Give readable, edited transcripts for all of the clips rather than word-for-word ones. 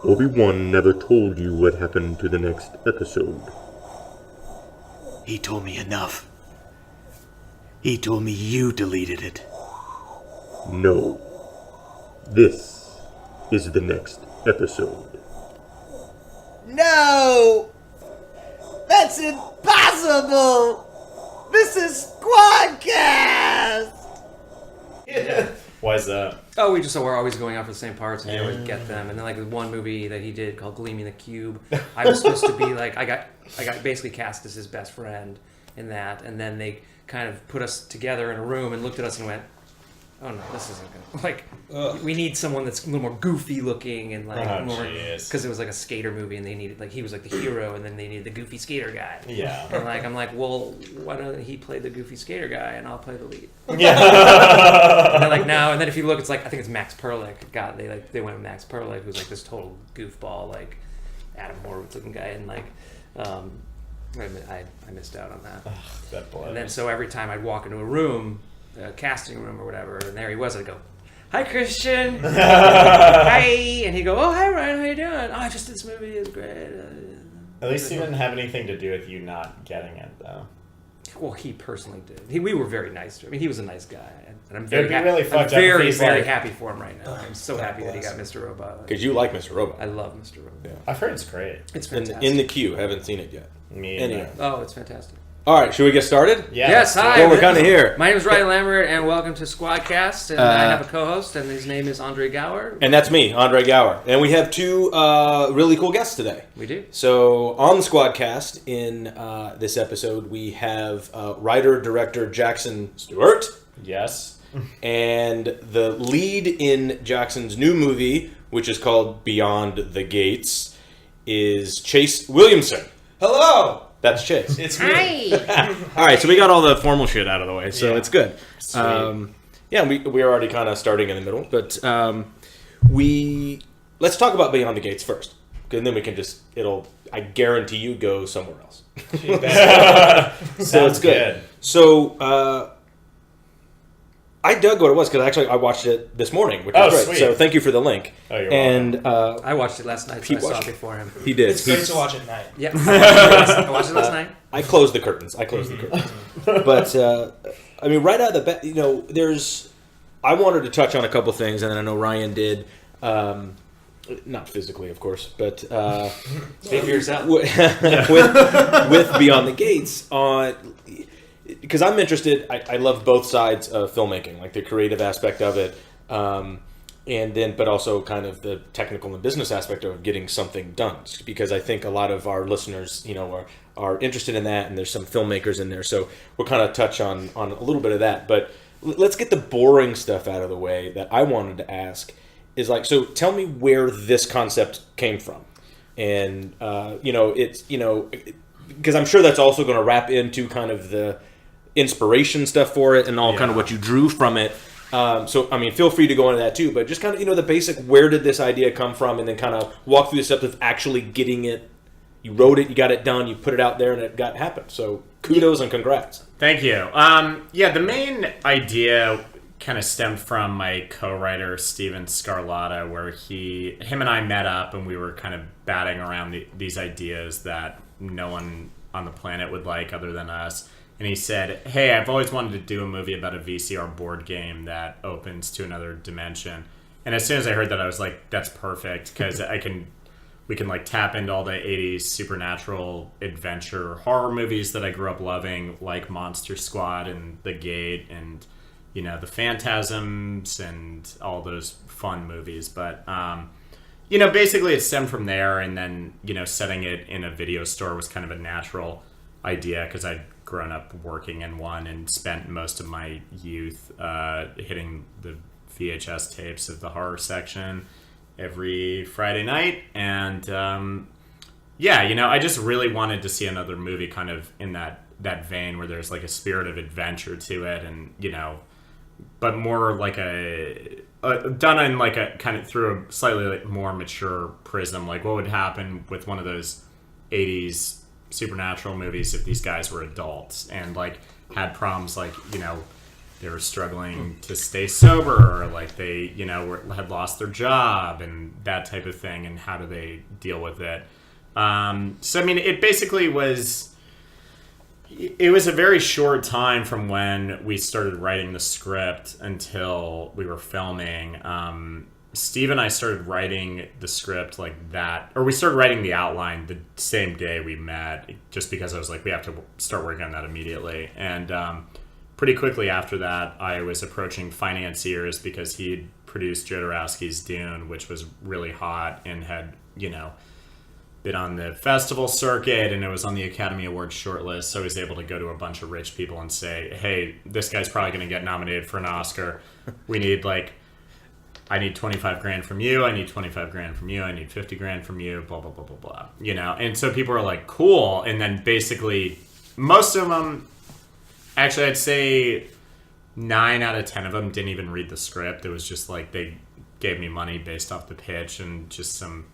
Obi-Wan never told you what happened to the next episode. He told me enough. He told me you deleted it. No. This is the next episode. No! That's impossible! This is Squadcast! Why is that? Oh, we're always going out for the same parts, and we always get them. And then, like, the one movie that he did called Gleaming the Cube, I was supposed to be, like, I got basically cast as his best friend in that, and then they kind of put us together in a room and looked at us and went, oh no, this isn't good. Like, we need someone that's a little more goofy looking and like more, because it was like a skater movie and they needed, like, he was like the hero and then they needed the goofy skater guy. Yeah. And like, I'm like, well, why don't he play the goofy skater guy and I'll play the lead? Yeah. And they're like, no. And then if you look, it's like, I think it's Max Perlich. God, they went with Max Perlich, who's like this total goofball, like Adam Horowitz looking guy, and like, I missed out on that. Ugh, that blows. And then so every time I'd walk into a room, a casting room or whatever, and there he was, I'd go, hi Christian, hi, and he'd go, oh hi Ryan, how you doing? Oh, I just did this movie, it was great. At least he didn't have anything to do with you not getting it, though. Well, he personally did. We were very nice to him. I mean, he was a nice guy, and I'm very very happy for him right now. I'm so happy that he got Mr. Robot. Because you like Mr. Robot. I love Mr. Robot. Yeah. I've heard it's great. It's fantastic. In the queue, haven't seen it yet. Me anyway. Oh, it's fantastic. All right, should we get started? Yeah. Yes, hi. Well, we're kind of here. My name is Ryan Lambert, and welcome to Squadcast. And I have a co-host, and his name is Andre Gower. And that's me, Andre Gower. And we have two really cool guests today. We do. So on the Squadcast, in this episode, we have writer-director Jackson Stewart. Yes. And the lead in Jackson's new movie, which is called Beyond the Gates, is Chase Williamson. Hello! That's Chase. It's me. Hi! All right, so we got all the formal shit out of the way, so it's good. Sweet. We're already kind of starting in the middle, but let's talk about Beyond the Gates first, and then we can I guarantee you, go somewhere else. So it's good. So I dug what it was, because actually I watched it this morning, which was great. Sweet. So thank you for the link. Oh, you're welcome. I watched it last night, so I saw it before him. He did. It's great to watch at night. Yeah, I watched it last night. I closed the curtains. But, I mean, right out of the bat, I wanted to touch on a couple things, and then I know Ryan did. Not physically, of course, but Figure yourself. with Beyond the Gates, because I'm interested. I love both sides of filmmaking, like the creative aspect of it, but also kind of the technical and business aspect of getting something done. Because I think a lot of our listeners, are interested in that, and there's some filmmakers in there. So we'll kind of touch on a little bit of that. But let's get the boring stuff out of the way that I wanted to ask. Is like, so tell me where this concept came from, and because I'm sure that's also going to wrap into kind of the inspiration stuff for it and all kind of what you drew from it. So, I mean, feel free to go into that too, but just kind of, the basic, where did this idea come from, and then kind of walk through the steps of actually getting it. You wrote it, you got it done, you put it out there, and it happened. So kudos and congrats. Thank you. The main idea kind of stemmed from my co-writer Steven Scarlatta, where him and I met up and we were kind of batting around these ideas that no one on the planet would like other than us. And he said, hey, I've always wanted to do a movie about a VCR board game that opens to another dimension. And as soon as I heard that, I was like, that's perfect, because we can like tap into all the 80s supernatural adventure horror movies that I grew up loving, like Monster Squad and The Gate and the Phantasms and all those fun movies. But, basically it stemmed from there, and then, setting it in a video store was kind of a natural idea, because I'd grown up working in one and spent most of my youth hitting the VHS tapes of the horror section every Friday night. And, I just really wanted to see another movie kind of in that vein, where there's like a spirit of adventure to it, and, but more like done in like a kind of through a slightly like more mature prism. Like, what would happen with one of those 80s supernatural movies if these guys were adults and like had problems like they were struggling to stay sober, or like they, had lost their job and that type of thing, and how do they deal with it. So, I mean, it basically was... It was a very short time from when we started writing the script until we were filming. Steve and I started writing the script like that, or we started writing the outline the same day we met, just because I was like, we have to start working on that immediately. And pretty quickly after that, I was approaching financiers because he'd produced Jodorowsky's Dune, which was really hot and had, been on the festival circuit, and it was on the Academy Awards shortlist. So I was able to go to a bunch of rich people and say, hey, this guy's probably going to get nominated for an Oscar. We need I need 25 grand from you. I need 25 grand from you. I need 50 grand from you, blah, blah, blah, blah, blah. And so people are like, cool. And then basically most of them, actually I'd say 9 out of 10 of them didn't even read the script. It was just like they gave me money based off the pitch and just some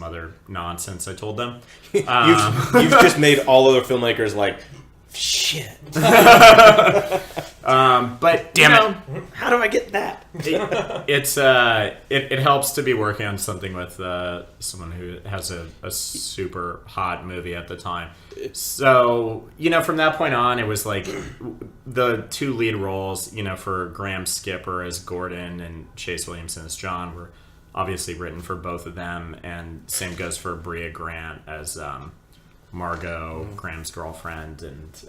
other nonsense I told them. You've just made all other filmmakers like, shit. But Damn it! How do I get that? It helps to be working on something with someone who has a super hot movie at the time. So from that point on, it was like the 2 lead roles, for Graham Skipper as Gordon and Chase Williamson as John were obviously written for both of them, and same goes for Bria Grant as Margot, Graham's girlfriend, and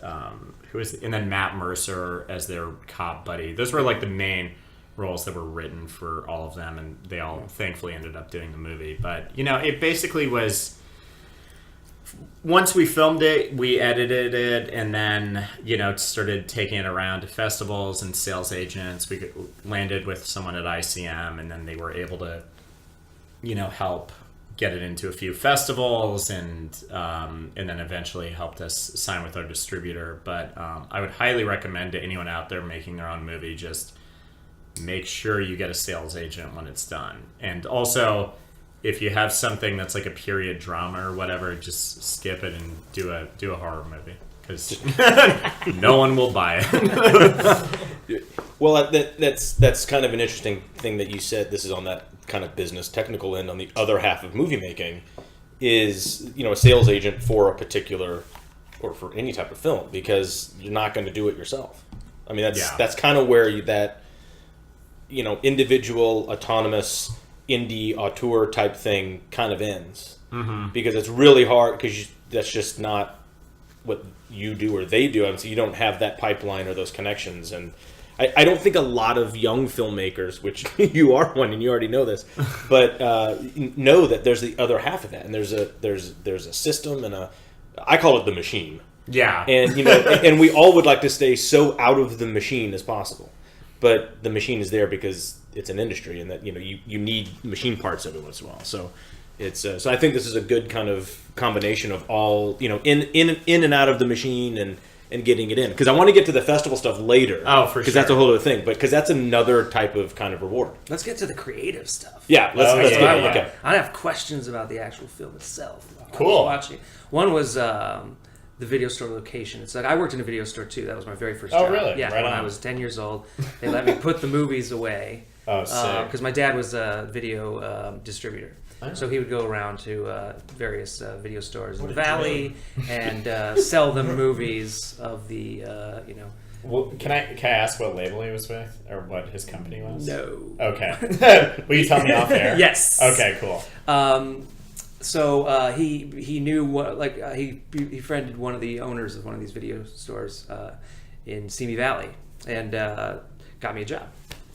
and then Matt Mercer as their cop buddy. Those were like the main roles that were written for all of them, and they all thankfully ended up doing the movie. But it basically was, once we filmed it, we edited it, and then started taking it around to festivals and sales agents. We landed with someone at ICM, and then they were able to help get it into a few festivals, and then eventually helped us sign with our distributor. But I would highly recommend to anyone out there making their own movie, just make sure you get a sales agent when it's done. And also, if you have something that's like a period drama or whatever, just skip it and do a horror movie, because no one will buy it. Well, that's kind of an interesting thing that you said. This is on that kind of business technical end. On the other half of movie making is a sales agent for a particular, or for any type of film, because you're not going to do it yourself. I mean, that's kind of where individual autonomous indie auteur type thing kind of ends, because it's really hard, because that's just not what you do or they do. I mean, so you don't have that pipeline or those connections. And I don't think a lot of young filmmakers, which you are one and you already know this, but know that there's the other half of that, and there's a system and I call it the machine. Yeah. And and we all would like to stay so out of the machine as possible, but the machine is there because it's an industry, and that you need machine parts every once in a while. So it's so I think this is a good kind of combination of all in and out of the machine and getting it in, because I want to get to the festival stuff later. Oh, for sure. Because that's a whole other thing, but because that's another type of kind of reward. Let's get to the creative stuff. Yeah, let's get it. Okay. I have questions about the actual film itself. Cool. Watching. One was the video store location. It's like, I worked in a video store too. That was my very first job. Oh, really? Yeah, Right when on. I was 10 years old, they let me put the movies away. Oh, sick. Because my dad was a video distributor. So he would go around to various video stores in the valley and sell them movies of the, Well, can I ask what label he was with, or what his company was? No. Okay. Will you tell me off air? Yes. Okay. Cool. So he knew what, he befriended one of the owners of one of these video stores in Simi Valley, and got me a job.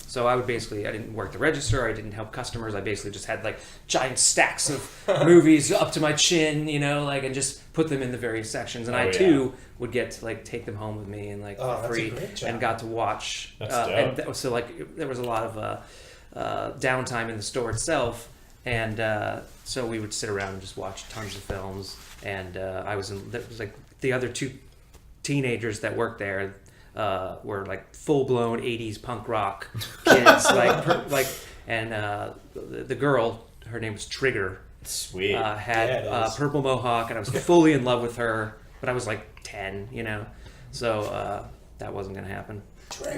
So I didn't work the register, I didn't help customers, I basically just had giant stacks of movies up to my chin, and just put them in the various sections. And I too would get to take them home with me and for free, and got to watch. That's dope. And so there was a lot of downtime in the store itself, and so we would sit around and just watch tons of films. And the other 2 teenagers that worked there were full-blown 80s punk rock kids, and the girl, her name was Trigger. Sweet. Had purple mohawk, and I was fully in love with her, but I was 10, so that wasn't gonna happen.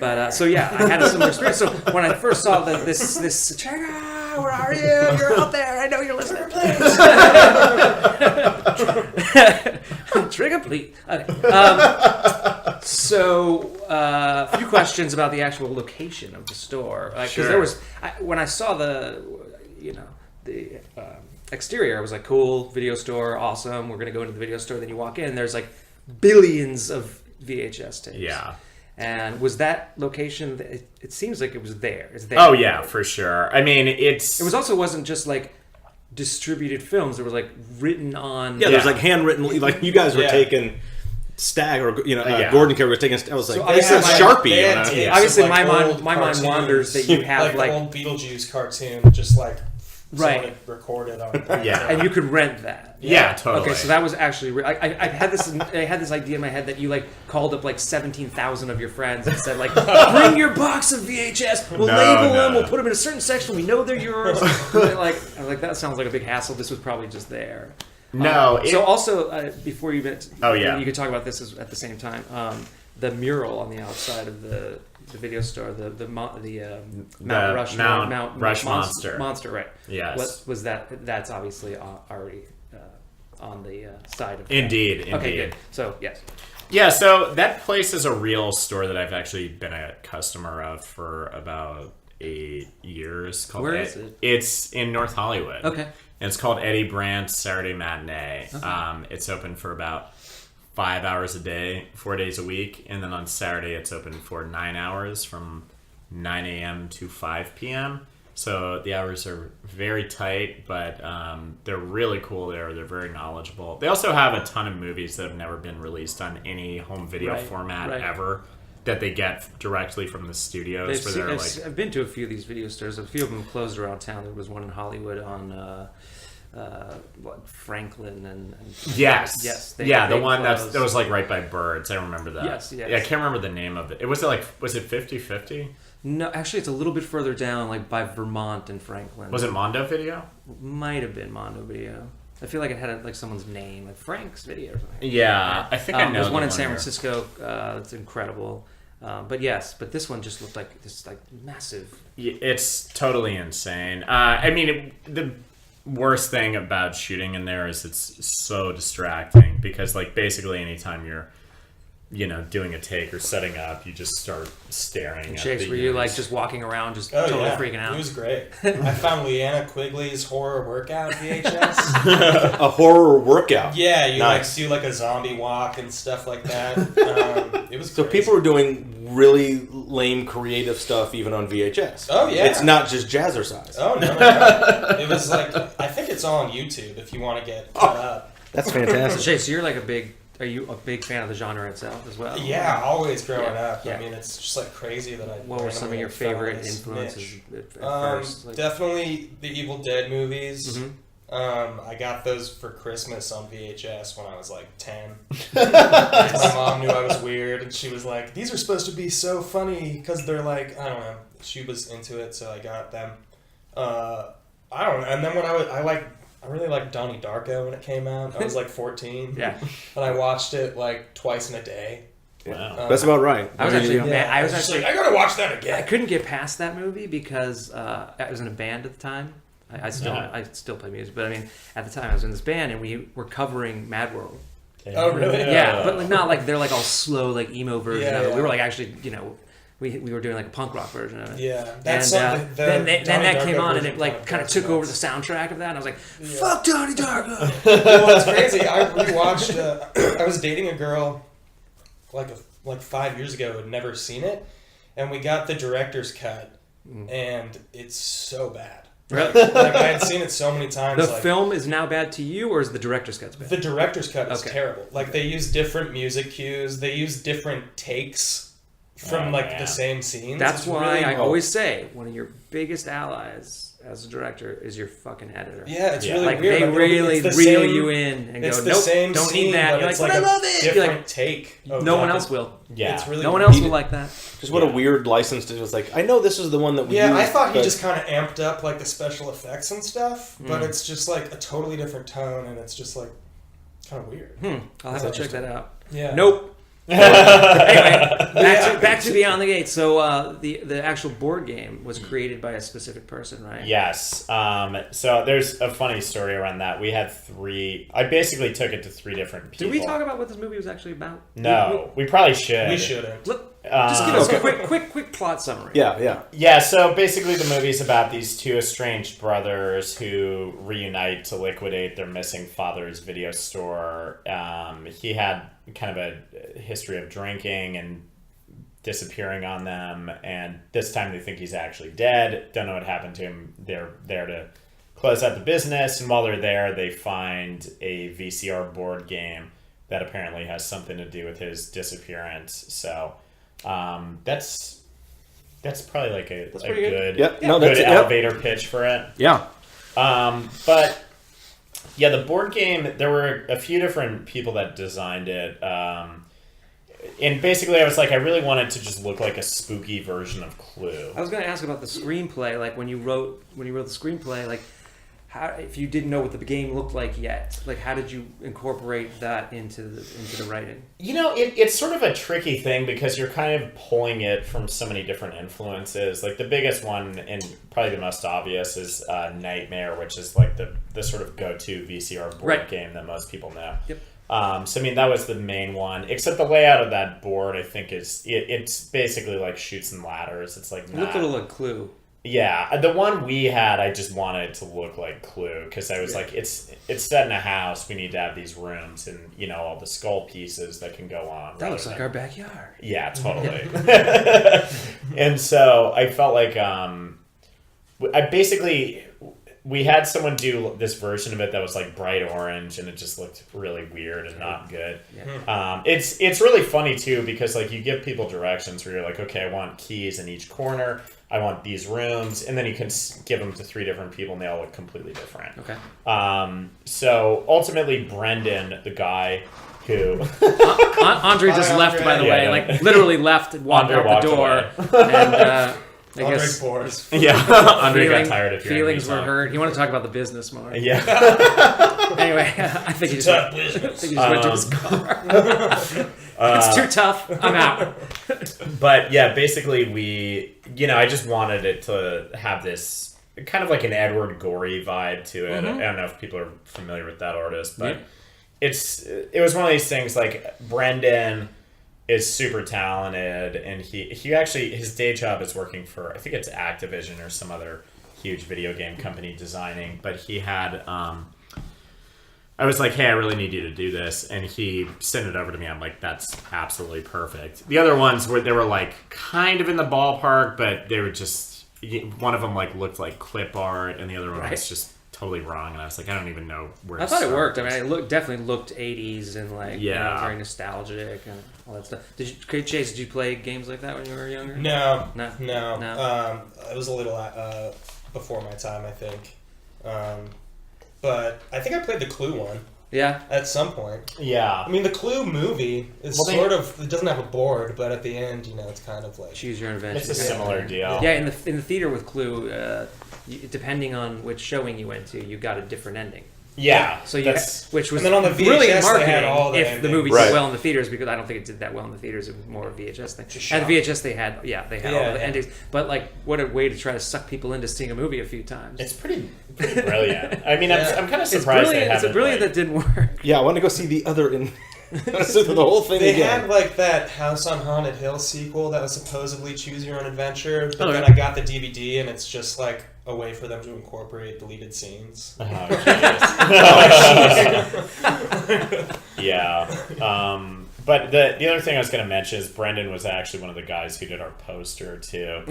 But so yeah, I had a similar experience. So when I first saw this Trigger, where are you? You're out there. I know you're listening. Trigger, please. Okay. So a few questions about the actual location of the store. Because there was when I saw the exterior, I was like, cool, video store, awesome. We're gonna go into the video store. Then you walk in, and there's like billions of VHS tapes. Yeah. And was that location? It seems like it was there. It's there. Oh yeah, for sure. I mean, it wasn't just like distributed films. It was like written on. Yeah, there's like handwritten. Like you guys were taking Stag or Gordon Kerr was taking. I was like, this is Sharpie. Obviously, my mind wanders that you have like old Beetlejuice cartoon, just like. Right, recorded on and you could rent that. Yeah, totally. Okay, so that was actually I had this idea in my head that you like called up like 17,000 of your friends and said like, bring your box of VHS, we'll label them, we'll put them in a certain section, we know they're yours. And I was like, that sounds like a big hassle. This was probably just there. No. So also before you you could talk about this at the same time. The mural on the outside of the video store, the Mount Rush monster, right? Yes. What was that? That's obviously already on the side of. Indeed. Okay, good. So yes. Yeah, so that place is a real store that I've actually been a customer of for about 8 years. Where is it? It's in North Hollywood. Okay. And it's called Eddie Brandt's Saturday Matinee. Okay. It's open for about 5 hours a day, 4 days a week, and then on Saturday it's open for 9 hours from 9 a.m. to 5 p.m. So the hours are very tight, but they're really cool there. They're very knowledgeable. They also have a ton of movies that have never been released on any home video format ever that they get directly from the studios. I've been to a few of these video stores. A few of them closed around town. There was one in Hollywood on... Franklin and yes, the one that was like right by Birds. I remember that. Yes. Yeah, I can't remember the name of it. Was it 50-50? No, actually, it's a little bit further down, like by Vermont and Franklin. Was it Mondo Video? Might have been Mondo Video. I feel like it had like someone's name, like Frank's Video or something. Yeah, I think I know. There's one in San Francisco. It's incredible. But this one just looked like this like massive. It's totally insane. I mean, the worst thing about shooting in there is it's so distracting because like basically anytime you're doing a take or setting up, you just start staring at Chase, the were you like just walking around just totally freaking out? It was great. I found Leanna Quigley's horror workout VHS. A horror workout? Yeah, you do like a zombie walk and stuff like that. It was so crazy. People were doing really lame creative stuff even on VHS. Oh yeah, it's not just jazzercise. Oh no. It was like, I think it's all on YouTube if you want to get caught up. That's fantastic. Chase, so you're like are you a big fan of the genre itself as well? Yeah, always growing up. Yeah. I mean, it's just like crazy that I. What were some of your favorite influences at first? Like... Definitely the Evil Dead movies. Mm-hmm. I got those for Christmas on VHS when I was like 10. My mom knew I was weird, and she was like, "These are supposed to be so funny because they're like, I don't know." She was into it, so I got them. I don't know. And then when I really liked Donnie Darko when it came out. I was like 14. Yeah. And I watched it like twice in a day. Wow. That's about right. I was actually I gotta watch that again. I couldn't get past that movie because I was in a band at the time. I still play music, but I mean, at the time I was in this band and we were covering Mad World. Oh, really? Yeah, but like, not like they're like all slow, like emo version of it. We were like actually, we were doing like a punk rock version of it. Yeah, that's something. Then that came on and it like kind of took over the soundtrack of that, and I was like, "Fuck Donnie Darko." Well, it's crazy. I rewatched. I was dating a girl like 5 years ago who had never seen it, and we got the director's cut, and it's so bad. Really? Like I had seen it so many times. The film is now bad to you, or is the director's cut bad? The director's cut is terrible. Like they use different music cues. They use different takes from the same scenes. That's why I always say one of your biggest allies as a director is your fucking editor. Yeah, it's really like weird. they really reel you in and go, "Nope, don't need that." You're like, "But I love it." Different take. No one else will. Yeah, it's really no one else will like that. Just what a weird license to just like. I know this is the one that we. Yeah, used, I thought he just kind of amped up like the special effects and stuff, but it's just like a totally different tone, and it's just like kind of weird. I'll have to check that out. Yeah. Nope. Anyway, back to Beyond the Gates. So the actual board game was created by a specific person, right? Yes. So there's a funny story around that. We had three. I basically took it to three different people. Did we talk about what this movie was actually about? No, we probably should. We shouldn't. Just give us a quick plot summary. Yeah, so basically the movie's about these two estranged brothers who reunite to liquidate their missing father's video store. He had kind of a history of drinking and disappearing on them, and this time they think he's actually dead. Don't know what happened to him. They're there to close out the business, and while they're there, they find a VCR board game that apparently has something to do with his disappearance. So that's probably like a good, good elevator pitch for it. Yeah. But yeah, the board game, there were a few different people that designed it. And basically I was like, I really wanted to just look like a spooky version of Clue. I was going to ask about the screenplay. Like when you wrote the screenplay, like how, if you didn't know what the game looked like yet, like how did you incorporate that into the writing? You know, it's sort of a tricky thing because you're kind of pulling it from so many different influences. Like the biggest one and probably the most obvious is Nightmare, which is like the sort of go-to VCR board game that most people know. Yep. So I mean that was the main one. Except the layout of that board, I think it's basically like Chutes and Ladders. It's like it looked a little like Clue. Yeah, the one we had, I just wanted to look like Clue because I was like, it's set in a house. We need to have these rooms and all the skull pieces that can go on. That looks like our backyard. Yeah, totally. And so I felt like we had someone do this version of it that was like bright orange, and it just looked really weird and not good. Yeah. It's really funny too because like you give people directions where you're like, okay, I want keys in each corner. I want these rooms, and then you can give them to three different people, and they all look completely different. Okay. So ultimately, Brendan, the guy who Andre just left, by the way, like literally left, walked out the door, and I guess bored. Andre got tired of hearing feelings were hurt. You want to talk about the business more? Yeah. Anyway, I think he just went to his car. It's too tough. I'm out. But yeah, basically I just wanted it to have this kind of like an Edward Gorey vibe to it. Mm-hmm. I don't know if people are familiar with that artist, but it was one of these things like Brendan is super talented, and he actually, his day job is working for, I think it's Activision or some other huge video game company designing, but he had I was like, hey, I really need you to do this, and he sent it over to me. I'm like, that's absolutely perfect. The other ones they were like kind of in the ballpark, but they were just, one of them like looked like clip art, and the other one was just totally wrong, and I was like, I don't even know where I thought it worked. I mean, it definitely looked 80s and like very nostalgic and all that stuff. Chase, did you play games like that when you were younger? No. It was a little before my time, I think. But I think I played the Clue one. Yeah. At some point. Yeah. I mean, the Clue movie is it doesn't have a board, but at the end, it's kind of like... Choose your invention. It's a similar deal. Yeah, in the theater with Clue, depending on which showing you went to, you got a different ending. Yeah. So which was and then on the VHS, really marketing they had all the if endings. The movie did well in the theaters, because I don't think it did that well in the theaters. It was more a VHS thing. And the VHS, they had all the endings. But like, what a way to try to suck people into seeing a movie a few times. It's pretty brilliant. I mean, I'm kind of surprised it's brilliant that didn't work. Yeah, I want to go see the other so the whole thing they again. had like that House on Haunted Hill sequel that was supposedly Choose Your Own Adventure, but then I got the DVD and it's just like a way for them to incorporate deleted scenes. Yeah. But the other thing I was going to mention is Brendan was actually one of the guys who did our poster too.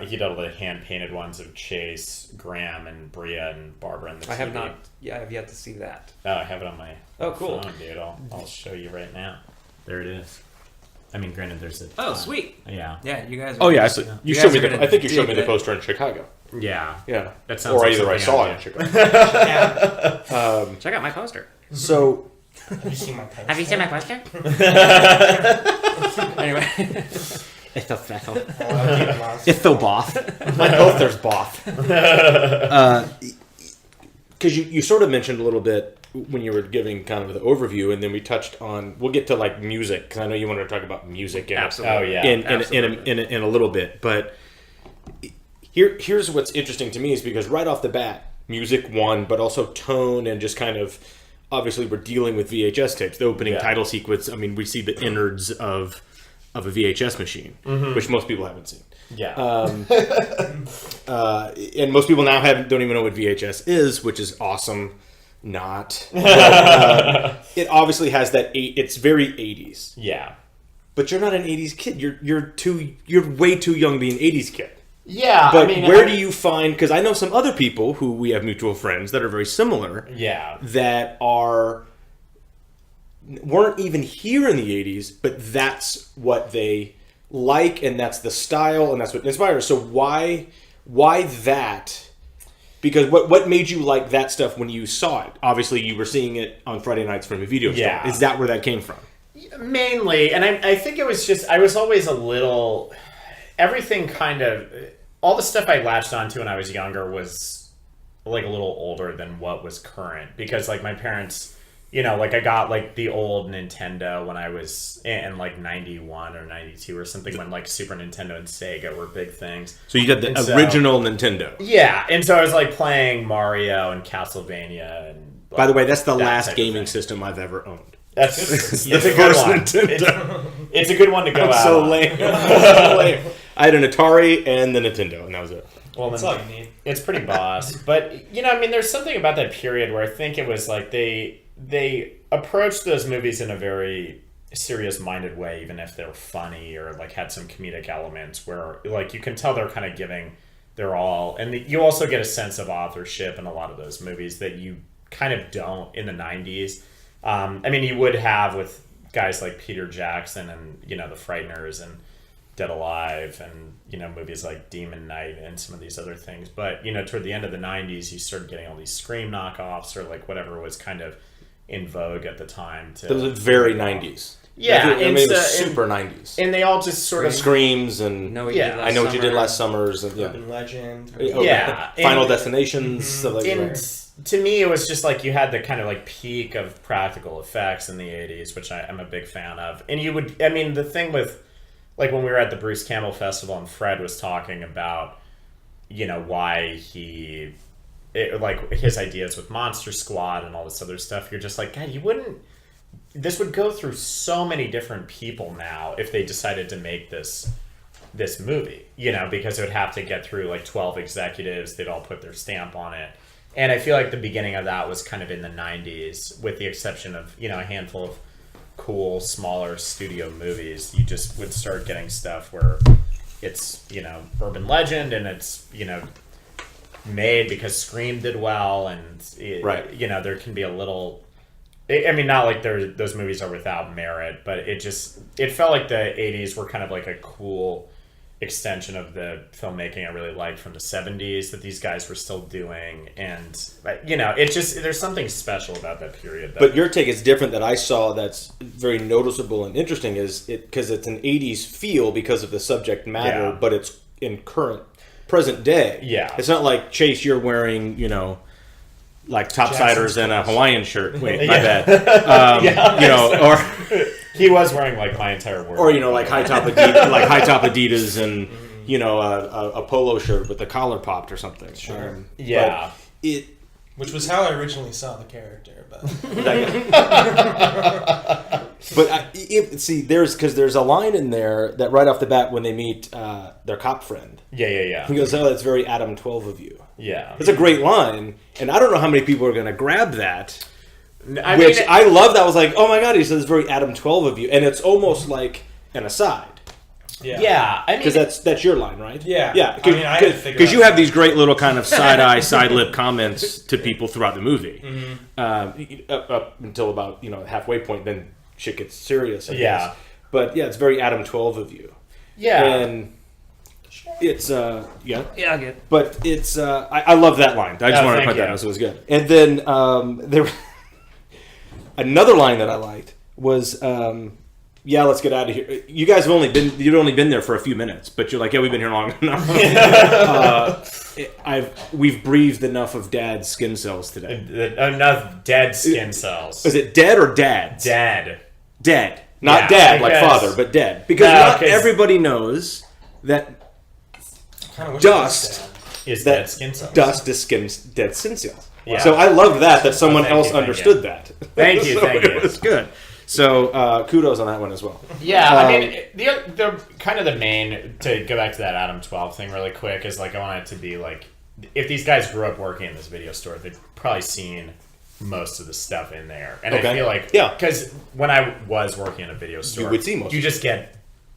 He did all the hand painted ones of Chase, Graham, and Bria and Barbara and the TV. I have not. Yeah, I have yet to see that. Oh, I have it on my cool. phone, dude. I'll show you right now. There it is. I mean, granted, there's a Oh, sweet. Yeah. Yeah, you guys. Oh yeah, you showed me. I think you showed me the poster in Chicago. Yeah. Yeah. That sounds. Or like either I saw it in Chicago. Check out my poster. So. Have you seen my poster? Have you seen my poster? Anyway. It's so special. It's so both. My poster's both. Because you sort of mentioned a little bit when you were giving kind of the overview, and then we touched on. We'll get to like music because I know you wanted to talk about music. Absolutely. Oh yeah. In a little bit, but here's what's interesting to me is because right off the bat, music one, but also tone and just kind of obviously we're dealing with VHS tapes. The opening title sequence. I mean, we see the innards of a VHS machine, which most people haven't seen. Yeah. And most people now don't even know what VHS is, which is awesome. Not. It obviously has that. It's very 80s. Yeah. But you're not an 80s kid. You're way too young to be an 80s kid. Yeah. But where do you find? Because I know some other people who we have mutual friends that are very similar. Yeah. That weren't even here in the 80s, but that's what they like, and that's the style, and that's what inspires. So why that? Because what made you like that stuff when you saw it? Obviously, you were seeing it on Friday nights from a video store. Yeah. Is that where that came from? Mainly, and I think it was just I was always a little everything kind of all the stuff I latched onto when I was younger was like a little older than what was current because like my parents. You know, like I got like the old Nintendo when I was in like 91 or 92 or something when like Super Nintendo and Sega were big things. So you got the original Nintendo. Yeah, and so I was like playing Mario and Castlevania and by the way, that's the last gaming system I've ever owned. It's a good one. It's a good one to go out. So lame. So lame. I had an Atari and the Nintendo, and that was it. Well, That's all you need. It's pretty boss. But, you know, I mean, there's something about that period where I think it was like they approached those movies in a very serious-minded way, even if they're funny or like had some comedic elements where like you can tell they're kind of giving their all. And you also get a sense of authorship in a lot of those movies that you kind of don't in the 90s. I mean, you would have with guys like Peter Jackson and, you know, The Frighteners and Dead Alive and, you know, movies like Demon Knight and some of these other things. But, you know, toward the end of the 90s, you started getting all these Scream knockoffs or like whatever was kind of in vogue at the time. It was very 90s. Yeah. I mean, it was super 90s. And they all just sort of... Screams and Know What Yeah. You Did I Know What You Did Summer. Last Summers. And, Urban Legend. Yeah. Final And- Destinations. Stuff like And that. to me, it was just like you had the kind of like peak of practical effects in the 80s, which I'm a big fan of. And you would... I mean, the thing with... Like when we were at the Bruce Campbell Festival and Fred was talking about, you know, why like his ideas with Monster Squad and all this other stuff, you're just like, God, this would go through so many different people now if they decided to make this movie, you know, because it would have to get through like 12 executives, they'd all put their stamp on it. And I feel like the beginning of that was kind of in the 90s, with the exception of, you know, a handful of cool, smaller studio movies. You just would start getting stuff where it's, you know, urban legend and it's, you know, made because Scream did well and, Right. you know, there can be a little... I mean, not like those movies are without merit, but it felt like the 80s were kind of like a cool extension of the filmmaking I really liked from the 70s that these guys were still doing. And, you know, there's something special about that period. But your take is different that I saw that's very noticeable and interesting is because it's an 80s feel because of the subject matter, Yeah. but it's in present day. Yeah. It's not like, Chase, you're wearing, you know, like topsiders and a Hawaiian shirt. Wait, my bad. You know, or he was wearing like my entire wardrobe. or you know, like high top Adidas, and you know, a polo shirt with the collar popped or something. Sure. Yeah. But Which was how I originally saw the character, but see, there's a line in there that right off the bat when they meet their cop friend, Yeah. he goes, "Oh, that's very Adam 12 of you." Yeah. It's a great line, and I don't know how many people are going to grab that. I Which mean, I love. That I was like, "Oh my god!" He says, "Very Adam 12 of you," and it's almost like an aside. yeah. I mean, Because that's your line, right? Yeah. Yeah. I mean, I had to figure Because you out- have these great little kind of side-eye, side-lip comments to people throughout the movie. Up until about, you know, halfway point, then shit gets serious, I Yeah. guess. But yeah, it's very Adam 12 of you. yeah. And it's, yeah. Yeah, I get it. But it's, I love that line. I just Oh, wanted to thank put that you. out, so it was good. And then there another line that I liked was, you yeah, let's get out of here. You guys have you've only been there for a few minutes, but you're like, yeah, we've been here long enough. We've breathed enough of Dad's skin cells today. Enough dead skin cells. Is it dead or Dad's? Dead. Dead. Not dad like father, but dead. Because not everybody knows that dust is dead skin cells. Dust is dead skin cells. Yeah. So I loved that someone else understood that. Thank you, thank you. It was good. So kudos on that one as well. Yeah, I mean, the kind of the main, to go back to that Adam 12 thing really quick, is like I want it to be like, if these guys grew up working in this video store, they've probably seen most of the stuff in there. And I feel like, because when I was working in a video store, you would see most. You just get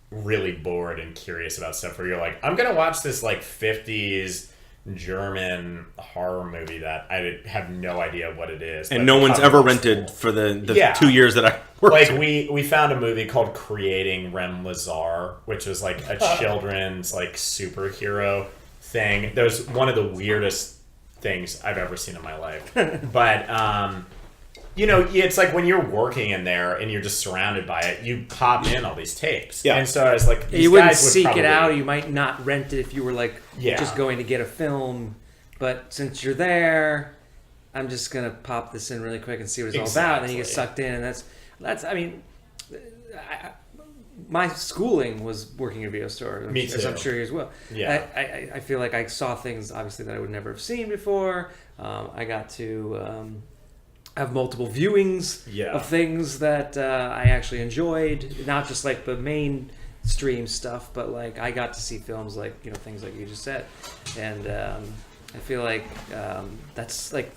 really bored and curious about stuff where you're like, I'm going to watch this like 50s German horror movie that I have no idea what it is. And no one's ever rented for the 2 years that I worked. Like we found a movie called Creating Rem Lazar, which was like a children's like superhero thing. That was one of the weirdest things I've ever seen in my life. But you know, it's like when you're working in there and you're just surrounded by it, you pop in all these tapes. Yeah. And so I was like, these you wouldn't guys would seek probably, it out. You might not rent it if you were like just going to get a film. But since you're there, I'm just gonna pop this in really quick and see what it's all about. And then you get sucked in, and that's. I mean, my schooling was working in a video store. Me too. As I'm sure you as well. Yeah. I feel like I saw things obviously that I would never have seen before. I got to have multiple viewings of things that I actually enjoyed, not just like the mainstream stuff, but like I got to see films like, you know, things like you just said, and I feel like that's like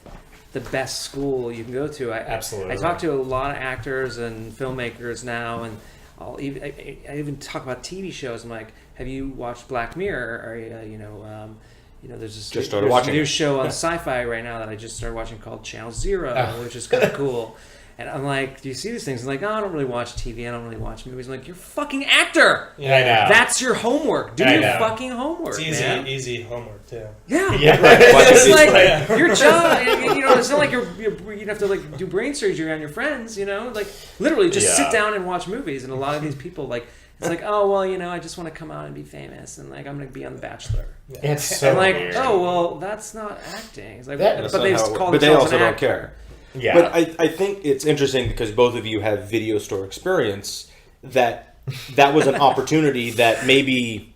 the best school you can go to. Absolutely. I talk to a lot of actors and filmmakers now, and I even talk about TV shows. I'm like, have you watched Black Mirror? Or you know, there's a new show on Sci-Fi right now that I just started watching called Channel Zero, which is kind of cool. And I'm like, do you see these things? I'm like, oh, I don't really watch TV. I don't really watch movies. I'm like, you're a fucking actor. Yeah, I know. That's your homework. Do your fucking homework. It's easy homework too. Yeah. Right. It's like your job. You know, it's not like you have to like do brain surgery on your friends. You know, like literally just sit down and watch movies. And a lot of these people like. It's like, oh, well, you know, I just want to come out and be famous, and like I'm going to be on The Bachelor. It's so and like, weird. oh, well, that's not acting. It's like, but they also don't care. Yeah. But I think it's interesting because both of you have video store experience. That was an opportunity that maybe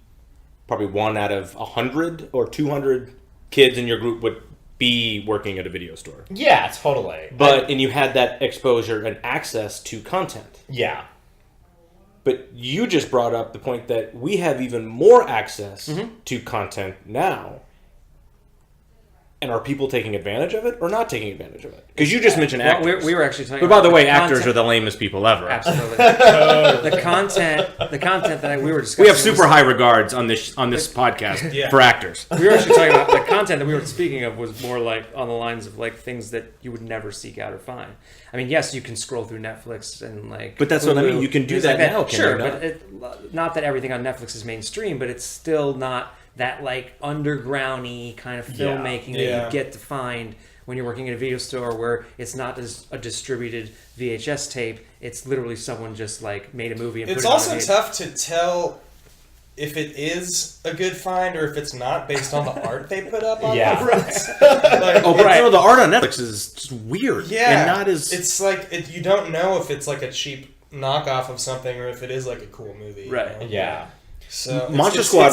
probably 1 out of 100 or 200 kids in your group would be working at a video store. Yeah, totally. And you had that exposure and access to content. Yeah. But you just brought up the point that we have even more access to content now. And are people taking advantage of it or not taking advantage of it? Because you just mentioned actors. We were actually talking about... But by the way, content. actors are the lamest people ever. Absolutely. The content that we were discussing... We have super high regards on this podcast for actors. We were actually talking about the content that we were speaking of was more like on the lines of like things that you would never seek out or find. I mean, yes, you can scroll through Netflix and like... But that's Hulu, what I mean. You can do that now, sure, but not that everything on Netflix is mainstream, but it's still not... that like underground-y kind of filmmaking that you get to find when you're working in a video store, where it's not as a distributed VHS tape. It's literally someone just like made a movie and it's put it on also tough to tell if it is a good find or if it's not based on the art they put up on Netflix. The art on Netflix is just weird. Yeah. And not as... It's like, you don't know if it's like a cheap knockoff of something or if it is like a cool movie. Right. You know? Yeah. So Monster Squad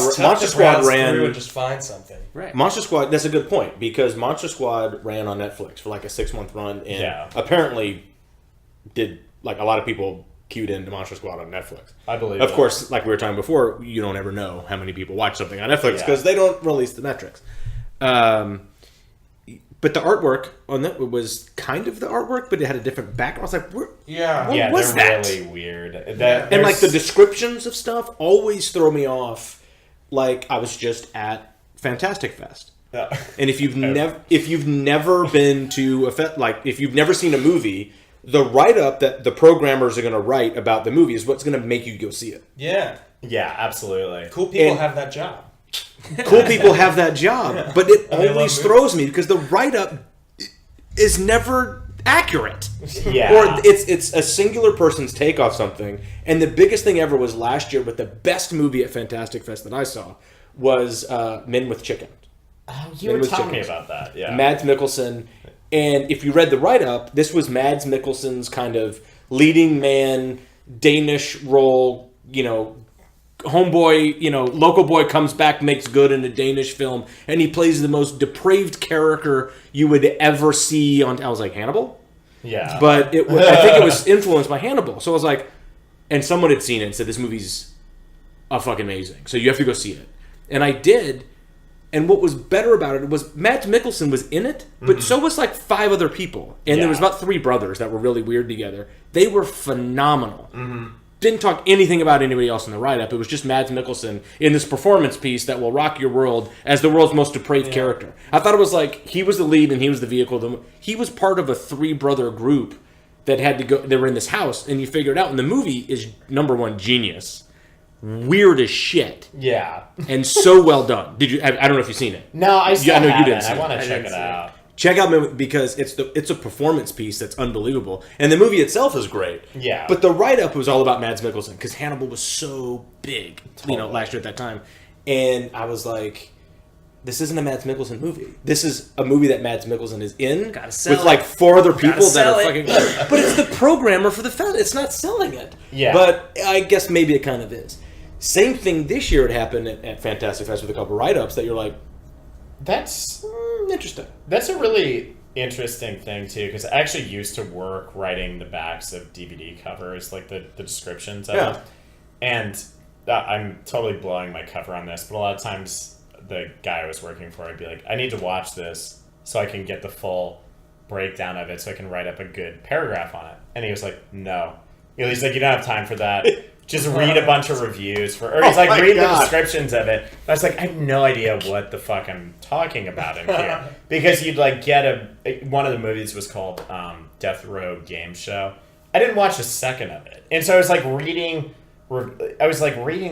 ran and just find something. Right. Monster Squad. That's a good point because Monster Squad ran on Netflix for like a 6-month run, and apparently did like a lot of people queued into Monster Squad on Netflix. I believe. Of course, like we were talking before, you don't ever know how many people watch something on Netflix because they don't release the metrics. But the artwork on that was kind of the artwork, but it had a different background. I was like, what was they're that? Really weird. And like the descriptions of stuff always throw me off. Like I was just at Fantastic Fest, and if you've never been to if you've never seen a movie, the write up that the programmers are going to write about the movie is what's going to make you go see it. Yeah. Yeah, absolutely. Cool people have that job. Cool people have that job, but it always throws me because the write-up is never accurate. Yeah. Or it's a singular person's take off something. And the biggest thing ever was last year, but the best movie at Fantastic Fest that I saw was Men with Chicken. Oh, you were telling me about that, yeah. Mads Mikkelsen. And if you read the write-up, this was Mads Mikkelsen's kind of leading man, Danish role, homeboy, local boy comes back, makes good in a Danish film, and he plays the most depraved character you would ever see on... I was like, Hannibal? Yeah. But I think it was influenced by Hannibal. So I was like... And someone had seen it and said, this movie's fucking amazing. So you have to go see it. And I did... And what was better about it was Mads Mikkelsen was in it, but so was like 5 other people. And there was about 3 brothers that were really weird together. They were phenomenal. Didn't talk anything about anybody else in the write-up. It was just Mads Mikkelsen in this performance piece that will rock your world as the world's most depraved character. I thought it was like he was the lead and he was the vehicle. He was part of a 3-brother group that had to go. They were in this house, and you figure it out. And the movie is number 1 genius. Weird as shit. Yeah. And so well done. Did you? I don't know if you've seen it. No, I still know you haven't. didn't see I it. want to check it out. Check out because it's a performance piece that's unbelievable, and the movie itself is great. Yeah. But the write-up was all about Mads Mikkelsen because Hannibal was so big, last year at that time, and I was like, this isn't a Mads Mikkelsen movie. This is a movie that Mads Mikkelsen is in with like 4 other people that are fucking. But it's the programmer for the film. It's not selling it. Yeah. But I guess maybe it kind of is. Same thing this year. It happened at Fantastic Fest with a couple write-ups that you're like, that's interesting. That's a really interesting thing too, because I actually used to work writing the backs of DVD covers, like the descriptions of it. And I'm totally blowing my cover on this, but a lot of times the guy I was working for, I'd be like, I need to watch this so I can get the full breakdown of it, so I can write up a good paragraph on it. And he was like, no. He's like, you don't have time for that. Just read a bunch of reviews or he's like, read the descriptions of it. I was like, I have no idea what the fuck I'm talking about in here. Because you'd like get one of the movies was called Death Row Game Show. I didn't watch a second of it. And so I was like reading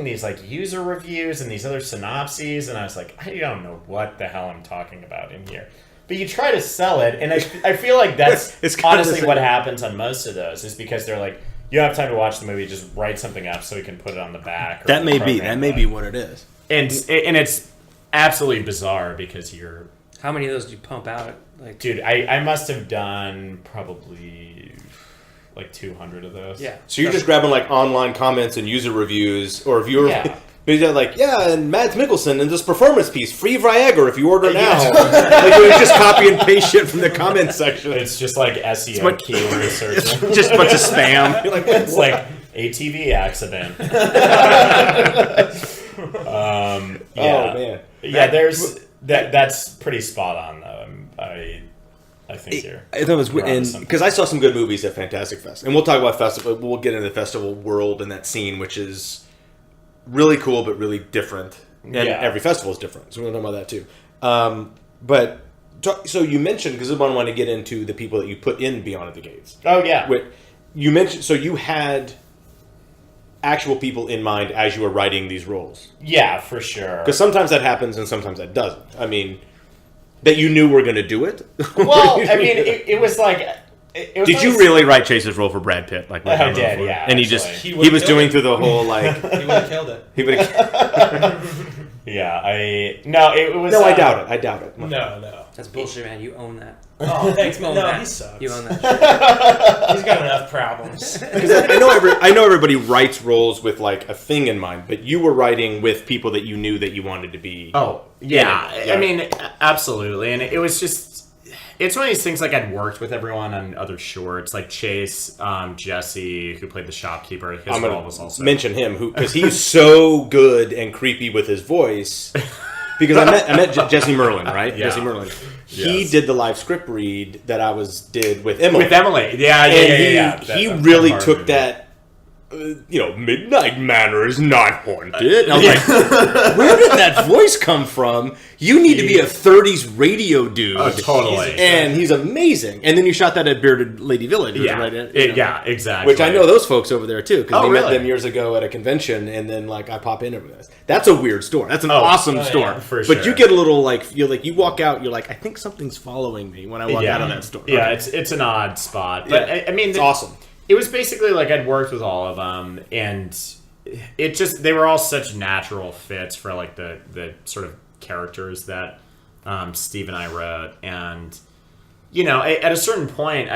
these like user reviews and these other synopses, and I was like, I don't know what the hell I'm talking about in here. But you try to sell it, and I feel like that's honestly what happens on most of those, is because they're like, you don't have time to watch the movie, just write something up so we can put it on the back. That may be what it is. And it's absolutely bizarre because you're... How many of those do you pump out? Like, dude, I must have done probably like 200 of those. Yeah. So you're just grabbing like online comments and user reviews, or if you're like, and Mads Mikkelsen in this performance piece, free Viagra if you order now. Like you just copy and paste shit from the comment section. It's just like SEO keyword searching. Just a bunch of spam. You're like, it's like ATV accident. Oh man. Yeah, there's that's pretty spot on though. I think you're. I thought it was because I saw some good movies at Fantastic Fest, and we'll talk about festival. We'll get into the festival world and that scene, which is really cool but really different. And every festival is different, so we're going to talk about that too. So you mentioned, because I want to get into the people that you put in Beyond the Gates. Oh yeah. You mentioned, so you had actual people in mind as you were writing these roles. Yeah, for sure. Because sometimes that happens and sometimes that doesn't. I mean, that you knew were going to do it. Well, I mean, it was like. Did you really write Chase's role for Brad Pitt? Like I did, yeah. And he was doing through the whole like. He would have killed it. He would have. Yeah, it was. No, I doubt it. No. That's bullshit, man. You own that. Oh, thanks, man. own No, that. he sucks. You own that. He's got enough problems. Because I know everybody writes roles with like a thing in mind, but you were writing with people that you knew that you wanted to be. Oh, yeah. I mean, absolutely. And it was just, it's one of these things, like I'd worked with everyone on other shorts, like Chase, Jesse, who played the shopkeeper. His role was also... mention him, because he's so good and creepy with his voice. Because I met Jesse Merlin, right? Yeah. Jesse Merlin. He did the live script read that I did with Emily. With Emily, yeah. He really took that Midnight Manor is not haunted. And I was like, where did that voice come from? You need to be a 30s radio dude. Oh, totally. And he's amazing. And then you shot that at Bearded Lady Village. Yeah, right? yeah, exactly. Which I know those folks over there, too, because we met really? them years ago at a convention, and then, I pop in over this. That's a weird store. That's an awesome store. Yeah, for But sure. you get a little, you walk out, you're like, I think something's following me when I walk out of that store. Yeah, Okay. it's an odd spot. But, I mean... It's awesome. It was basically I'd worked with all of them, and they were all such natural fits for the sort of characters that Steve and I wrote. And at a certain point,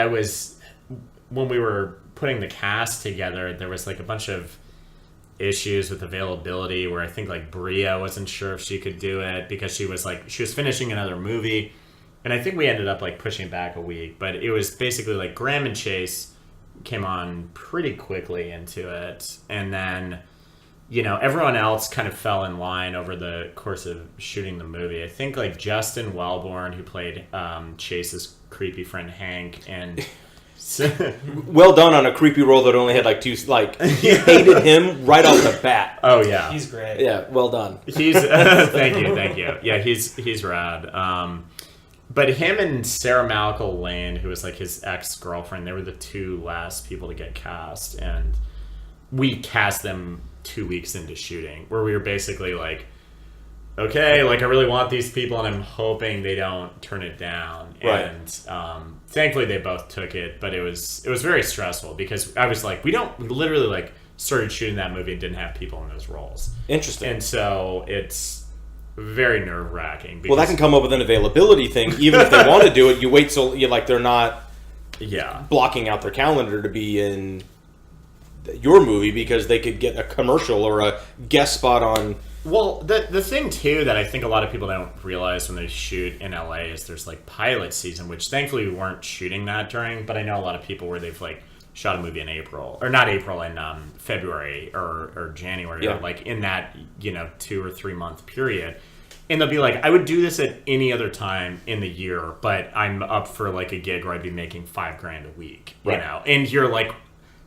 when we were putting the cast together, there was a bunch of issues with availability where I think Bria wasn't sure if she could do it because she was finishing another movie, and I think we ended up pushing back a week. But it was basically Graham and Chase came on pretty quickly into it, and then everyone else kind of fell in line over the course of shooting the movie. I think Justin Wellborn, who played Chase's creepy friend Hank, and well done on a creepy role that only had two. He hated him right off the bat. Oh yeah, He's great. Yeah, well done. He's thank you. Yeah, he's rad. But him and Sarah Malcolm Lane, who was his ex-girlfriend, they were the two last people to get cast, and we cast them 2 weeks into shooting, where we were basically okay, I really want these people, and I'm hoping they don't turn it down. Right. And thankfully they both took it, but it was very stressful because I was we literally started shooting that movie and didn't have people in those roles. Interesting. And so it's very nerve-wracking. Well, that can come up with an availability thing. Even if they want to do it, you wait till they're not blocking out their calendar to be in your movie because they could get a commercial or a guest spot on. Well, the thing too that I think a lot of people don't realize when they shoot in LA is there's pilot season, which thankfully we weren't shooting that during, but I know a lot of people where they've shot a movie in April, or not April, in February or January, or in that 2 or 3 month period, and they'll be I would do this at any other time in the year, but I'm up for a gig where I'd be making $5,000 a week, right. and you're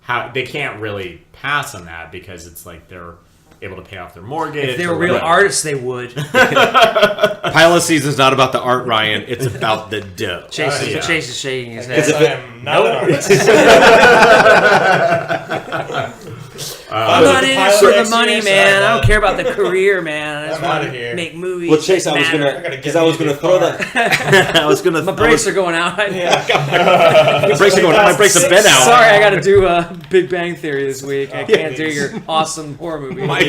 how they can't really pass on that because it's they're able to pay off their mortgage. If they were real artists, they would. Pilot season's not about the art, Ryan. It's about the dough. Chase is shaking his I guess head. I am not an artist. I'm not in it for the money, man. I don't care about the career, man. I just I'm want outta to here. make movies. Well, Chase, I was matter. gonna throw that. I was gonna. My brakes are going out. My brakes are going out. My brakes have been out. Sorry, I got to do Big Bang Theory this week. I can't do your awesome horror movie. I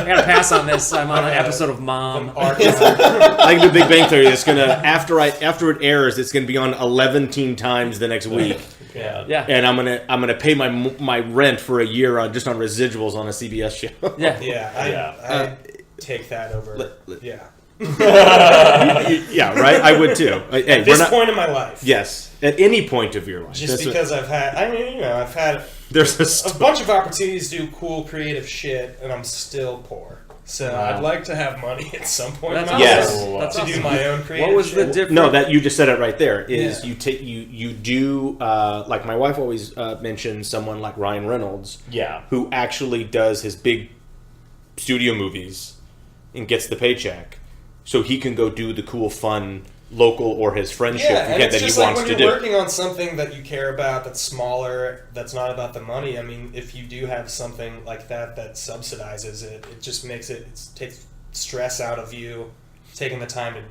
got to pass on this. I'm on an episode of Mom. I can do Big Bang Theory. It's gonna after it airs, it's gonna be on 11 times the next week. Yeah. And I'm gonna pay my rent for a year on residuals on a CBS show. I take that over. Yeah. Yeah, right. I would too. Hey, At this point in my life. Yes, at any point of your life. Just because I've had there's a bunch of opportunities to do cool, creative shit, and I'm still poor. So I'd like to have money at some point in my life to do my own creative. What was shit. the difference? No, that you just said it right there. Is you do my wife always mentions someone like Ryan Reynolds, who actually does his big studio movies and gets the paycheck, so he can go do the cool, fun local or his friendship that he wants to do. When you're working on something that you care about, that's smaller, that's not about the money. I mean, if you do have something like that subsidizes it, it just makes it takes stress out of you taking the time to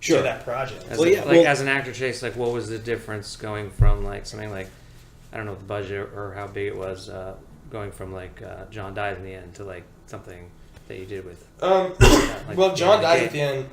do that project. As an actor, Chase, what was the difference going from something I don't know the budget or how big it was, going from John Dies in the End to something that you did with? Well, John Dies at the End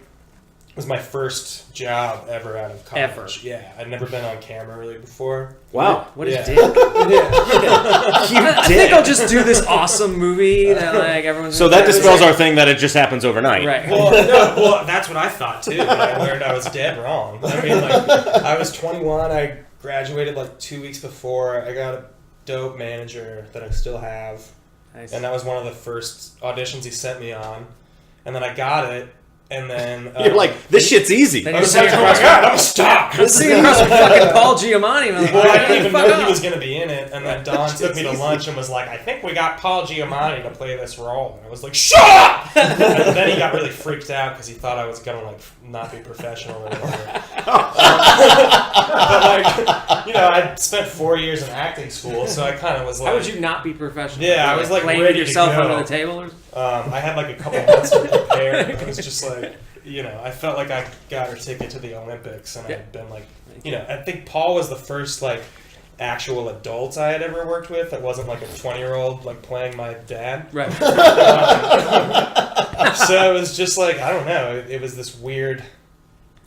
was my first job ever out of college. Ever. Yeah, I'd never been on camera really before. Wow. What is dick? I think I'll just do this awesome movie that everyone's. So that dispels our thing that it just happens overnight. Right. Well, that's what I thought too. But I learned I was dead wrong. I mean, I was 21. I graduated 2 weeks before. I got a dope manager that I still have. Nice. And that was one of the first auditions he sent me on. And then I got it. And then You're like, this shit's easy. Then I you're was like, sitting oh my across god, I'm stuck. from fucking Paul Giamatti. Man. Well, I didn't even know he Fuck was going to be in it, and then Don took me to lunch and was like, I think we got Paul Giamatti to play this role. And I was like, shut up! And then he got really freaked out because he thought I was going to, like, not be professional or whatever. But, like, you know, I spent 4 years in acting school, so I kind of was like... How would you not be professional? Yeah, I was, like, playing ready with to yourself go. under the table? Or... I had, like, a couple months to prepare, and I was just like... You know, I felt like I got her ticket to the Olympics, and I'd been like, you know, I think Paul was the first like actual adult I had ever worked with that wasn't like a 20-year-old like playing my dad. Right. So it was just like, I don't know, it was this weird.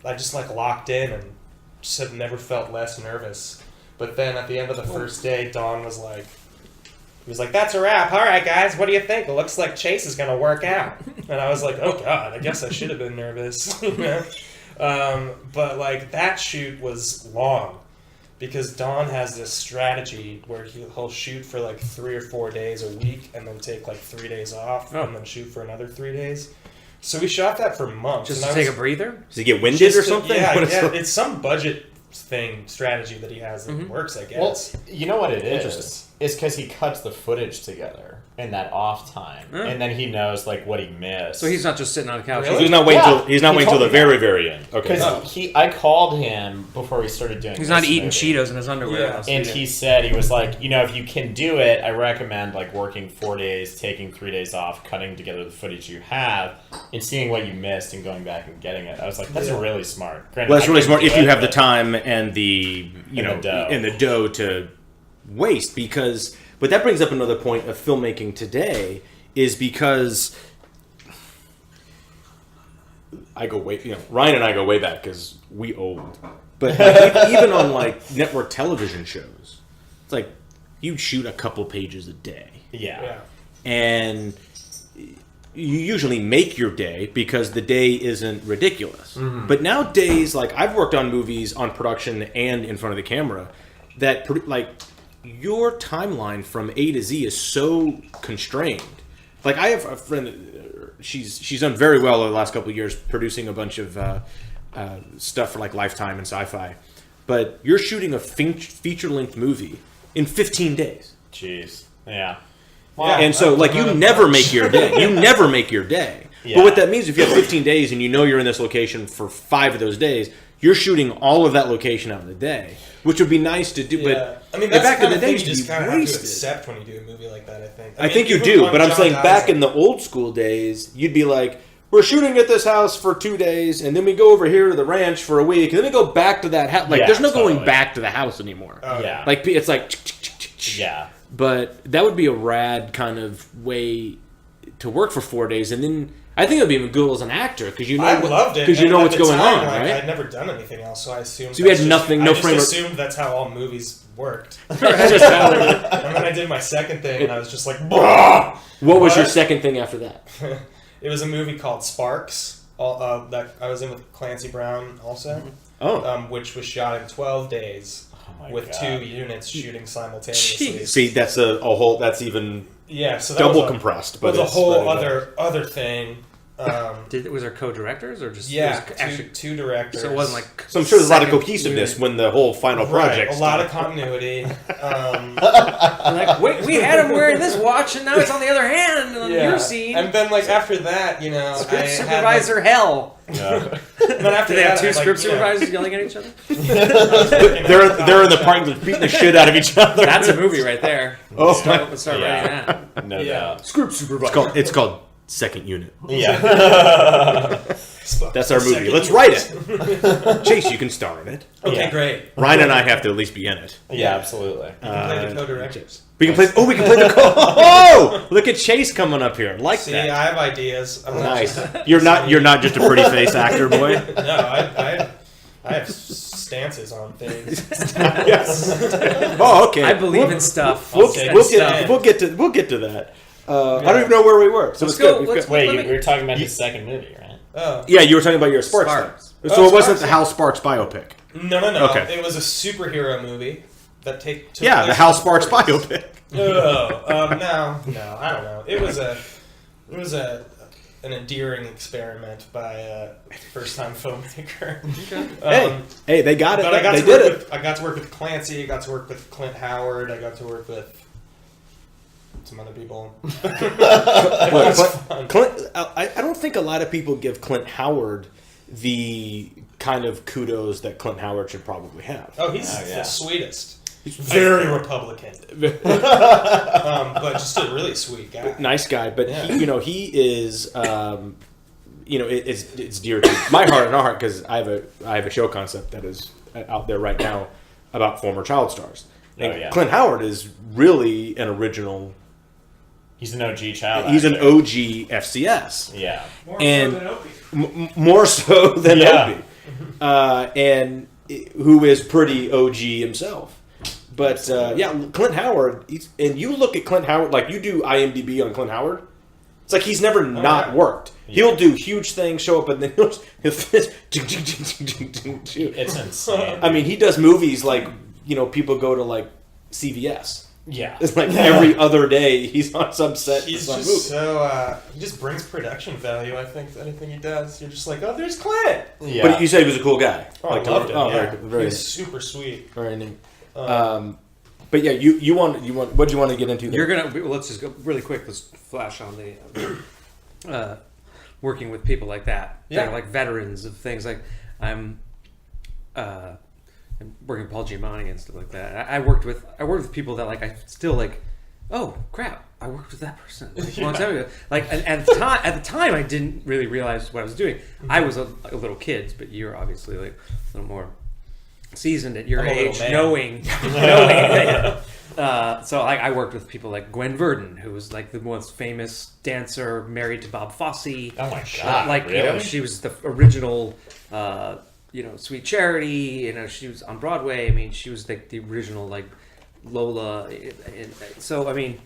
I just like locked in and just had never felt less nervous. But then at the end of the first day, Don was like. He was like, that's a wrap. All right, guys, what do you think? It looks like Chase is going to work out. And I was like, oh, God, I guess I should have been nervous. You know? But, like, that shoot was long because Don has this strategy where he'll shoot for, like, 3 or 4 days a week and then take, like, 3 days off and then shoot for another 3 days. So we shot that for months. Just and to take a breather? Does he get winded or something? Yeah, What is yeah, it? it's some budget strategy that he has that works, I guess. Well, you know what it is? Interesting. It's because he cuts the footage together in that off time, and then he knows like what he missed. So he's not just sitting on a couch. Really? He's not waiting Yeah, till he's not he waiting till told the me very, very end. Okay. Because I called him before we started doing. He's this not eating movie, Cheetos in his underwear. Yeah. and he said he was like, you know, if you can do it, I recommend like working 4 days, taking 3 days off, cutting together the footage you have, and seeing what you missed and going back and getting it. I was like, that's really smart. Granted, Well, that's I really couldn't smart if do you it, have the but- time and the dough to waste. Because, but that brings up another point of filmmaking today, is because I go way, Ryan and I go way back because we old. But like, even on like network television shows, it's like you shoot a couple pages a day. Yeah. And you usually make your day because the day isn't ridiculous. Mm-hmm. But nowadays, like I've worked on movies on production and in front of the camera that like your timeline from A to Z is so constrained. Like I have a friend, she's done very well over the last couple of years producing a bunch of stuff for like Lifetime and Sci-Fi. But you're shooting a feature-length movie in 15 days. Jeez. Yeah. Yeah, And so, like, you never make your day. You never make your day. Yeah. But what that means, if you have 15 days and you know you're in this location for 5 of those days, you're shooting all of that location out in the day, which would be nice to do. Yeah. But I mean, that's back the in kind the of thing day, you just you'd kind be of have to wasted. accept when you do a movie like that, I think. I think you even do, when but I'm John saying Dye's back like- in the old school days, you'd be like, we're shooting at this house for 2 days, and then we go over here to the ranch for a week, and then we go back to that house. Like, Yeah, there's no totally. going back to the house anymore. Yeah. Like, it's like... Yeah. But that would be a rad kind of way to work for 4 days, and then I think it would be even good as an actor because you know I loved it because you and know at what's the going time, on, like, right? I'd never done anything else, so I assumed. So you had that's nothing, just, no I just frame of- assumed that's how all movies worked. That's just how it- And then I did my second thing, and I was just like, "Bah!" What was your What? second thing after that? It was a movie called Sparks. That I was in with Clancy Brown also, which was shot in 12 days my with God. 2 units shooting simultaneously. See, that's a whole. That's even Yeah, so that double was a, compressed. It But was a it's whole very good. other thing. Was there co-directors or just Yeah, it was actually? two directors. So it wasn't like. So I'm sure there's a lot of second cohesiveness unit. when the whole final project. Right, a lot of continuity. Like, wait, we had him wearing this watch, and now it's on the other hand on your scene. And then, like, after that, you know, Script I had, supervisor hell. Like, then after Do they have that, two I, like, script you know, supervisors yelling at each other? They're in the parking lot beating the shit out of each other. That's a movie right there. Oh, Let's start writing that. No Yeah. doubt. script supervisor. It's called Second Unit. Yeah. That's our movie. Second Let's unit. write it. Chase, you can star in it. Okay, Yeah. great. Ryan and I have to at least be in it. Yeah, absolutely. Play the co-directors. We can play. Oh, we can play the. Oh, look at Chase coming up here. Like See, that. I have ideas. I'm not Nice. just- You're not just a pretty face actor, boy. No, I have stances on things. Oh, okay. I believe in stuff. We'll, take we'll a get stand. we'll get to that. I don't even know where we were. So Let's it's go. good. Let's- Wait, let me- we were talking about his second movie, right? Oh. Yeah, you were talking about your sports. Sparks. Thing. So Oh, it wasn't Sparks, the yeah. Hal Sparks biopic. No. Okay. It was a superhero movie that took Yeah, place the Hal in Sparks 40s. biopic. No, I don't know. It was a an endearing experiment by a first-time filmmaker. Hey, they got it. But They did it. I got to work with Clancy. I got to work with Clint Howard. I got to work with some other people. It was fun. Clint, I don't think a lot of people give Clint Howard the kind of kudos that Clint Howard should probably have. Oh, he's the sweetest. He's Very Republican. But just a really sweet guy. Nice guy, but he is, it's dear to my heart and our heart because I have a show concept that is out there right now about former child stars. And Clint Howard is really an original. He's an OG child. He's an OG FCS. Yeah. More so than Opie. And who is pretty OG himself. But Clint Howard, and you look at Clint Howard, like you do IMDb on Clint Howard, it's like he's never not worked. Yeah. He'll do huge things, show up, and then he'll finish. It's insane. I mean, he does movies like, people go to like CVS. Yeah. It's like every other day he's on some set. He's just he just brings production value, I think, to anything he does. You're just like, oh, there's Clint. Yeah. But you said he was a cool guy. Oh, I loved him. Very he's super sweet. Very neat. But yeah, you want what do you want to get into there? Let's just go really quick. Let's flash on the working with people like that. Yeah. They're like veterans of things. Like I'm working with Paul Giamatti and stuff like that. I worked with people that like I still like. Oh crap! I worked with that person like, a long time ago. Like and at the time, I didn't really realize what I was doing. I was a little kid, but you're obviously like a little more seasoned at your age, knowing. So I worked with people like Gwen Verdon, who was like the most famous dancer, married to Bob Fosse. Oh my god! Really? She was the original. Sweet Charity. She was on Broadway. I mean, she was like the original like Lola. And so I mean,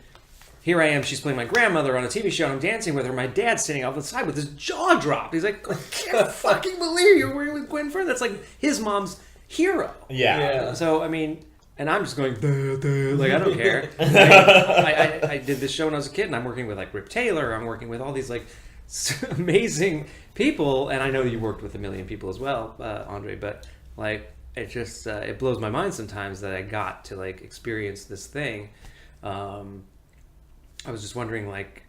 here I am. She's playing my grandmother on a TV show. And I'm dancing with her. My dad's sitting off the side with his jaw dropped. He's like, I can't fucking believe you're working with Gwen Verdon. That's like his mom's hero. Yeah. So I mean, and I'm just going like I don't care. I did this show when I was a kid, and I'm working with like Rip Taylor. I'm working with all these like amazing people, and I know you worked with a million people as well, Andre. But like, it just it blows my mind sometimes that I got to like experience this thing. I was just wondering, like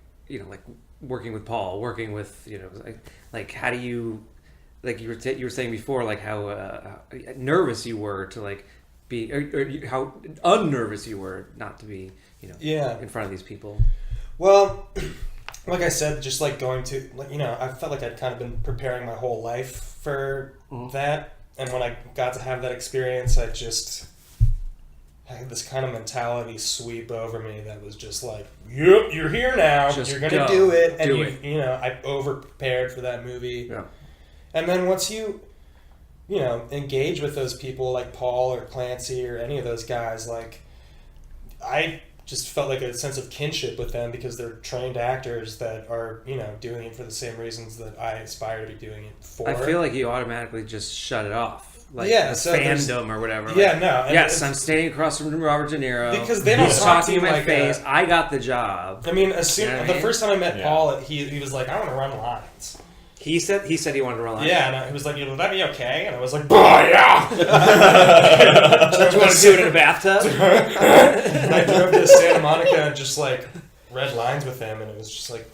working with Paul, working with like how do you. Like you were saying before, like how nervous you were to like be, or how unnervous you were not to be, in front of these people. Well, like I said, just like going to, I felt like I'd kind of been preparing my whole life for that, and when I got to have that experience, I had this kind of mentality sweep over me that was just like, yep, you're here now, you're gonna do it, and I over prepared for that movie. Yeah. And then once you engage with those people like Paul or Clancy or any of those guys, like, I just felt like a sense of kinship with them because they're trained actors that are, doing it for the same reasons that I aspire to be doing it for. I feel like you automatically just shut it off. Like so fandom or whatever. Yeah, like, no. Yes, I'm standing across from Robert De Niro. Because they don't He's talk talking to you in my like face. I got the job. I mean, the first time I met Paul, he was like, I want to run lines. He said he wanted to run lines. Yeah, and he was like, will that be okay? And I was like, yeah! Do you want to do it in a bathtub? I drove to Santa Monica and just like read lines with him, and it was just like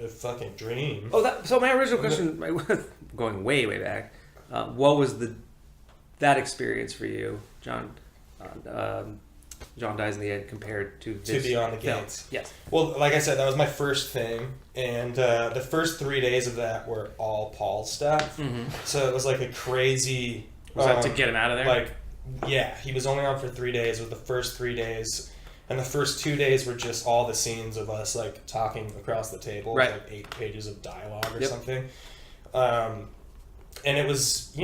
a fucking dream. So my original question, going way, way back, what was that experience for you, John? John Dies in the End compared to this Beyond the film. Gates. Yes. Well, like I said, that was my first thing, and the first 3 days of that were all Paul stuff. Mm-hmm. So it was like a crazy. Was that to get him out of there? Like, yeah, he was only on for 3 days. With the first 3 days, and the first 2 days were just all the scenes of us like talking across the table, right. like 8 pages of dialogue or something. And it was,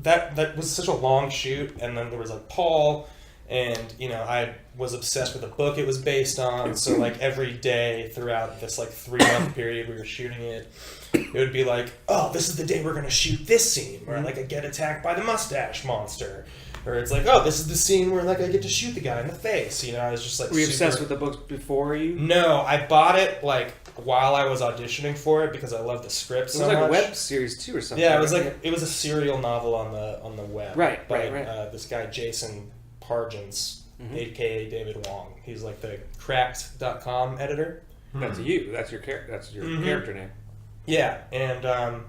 that was such a long shoot, and then there was like Paul. And, I was obsessed with the book it was based on. So, like, every day throughout this, like, 3-month period we were shooting it, it would be like, oh, this is the day we're going to shoot this scene where, like, I get attacked by the mustache monster. Or it's like, oh, this is the scene where like I get to shoot the guy in the face. You know, I was just like, Were you obsessed with the books before you? No, I bought it like while I was auditioning for it because I love the script so much. It was like much. a web series too, or something. Yeah, it was like it was a serial novel on the web. Right, by, right. This guy Jason Pargins, Mm-hmm. aka David Wong. He's like the Cracked.com editor. That's you. That's your character. That's your Mm-hmm. character name. Yeah, and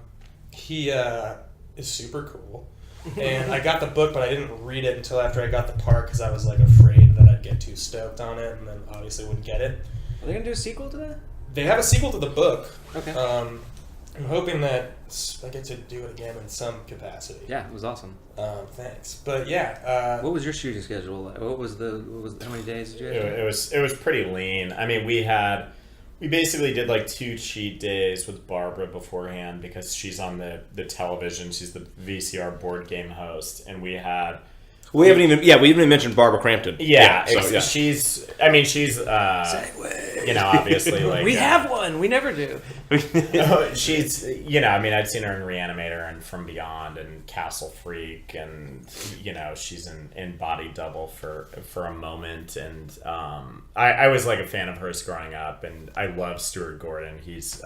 he is super cool. And I got the book, but I didn't read it until after I got the part because I was like afraid that I'd get too stoked on it and then obviously wouldn't get it. Are they gonna do a sequel to that? They have a sequel to the book. Okay. I'm hoping that I get to do it again in some capacity. Yeah, it was awesome. Thanks. But yeah. What was your shooting schedule like? What was how many days did you have? It was pretty lean. I mean, we basically did like 2 cheat days with Barbara beforehand because she's on the television. She's the VCR board game host, and we haven't even mentioned Barbara Crampton. She's you know, obviously like we have one. We never do. she's, you know, I mean, I'd seen her in Reanimator and From Beyond and Castle Freak, and you know, she's in Body Double for a moment, and I was like a fan of hers growing up, and I love Stuart Gordon. He's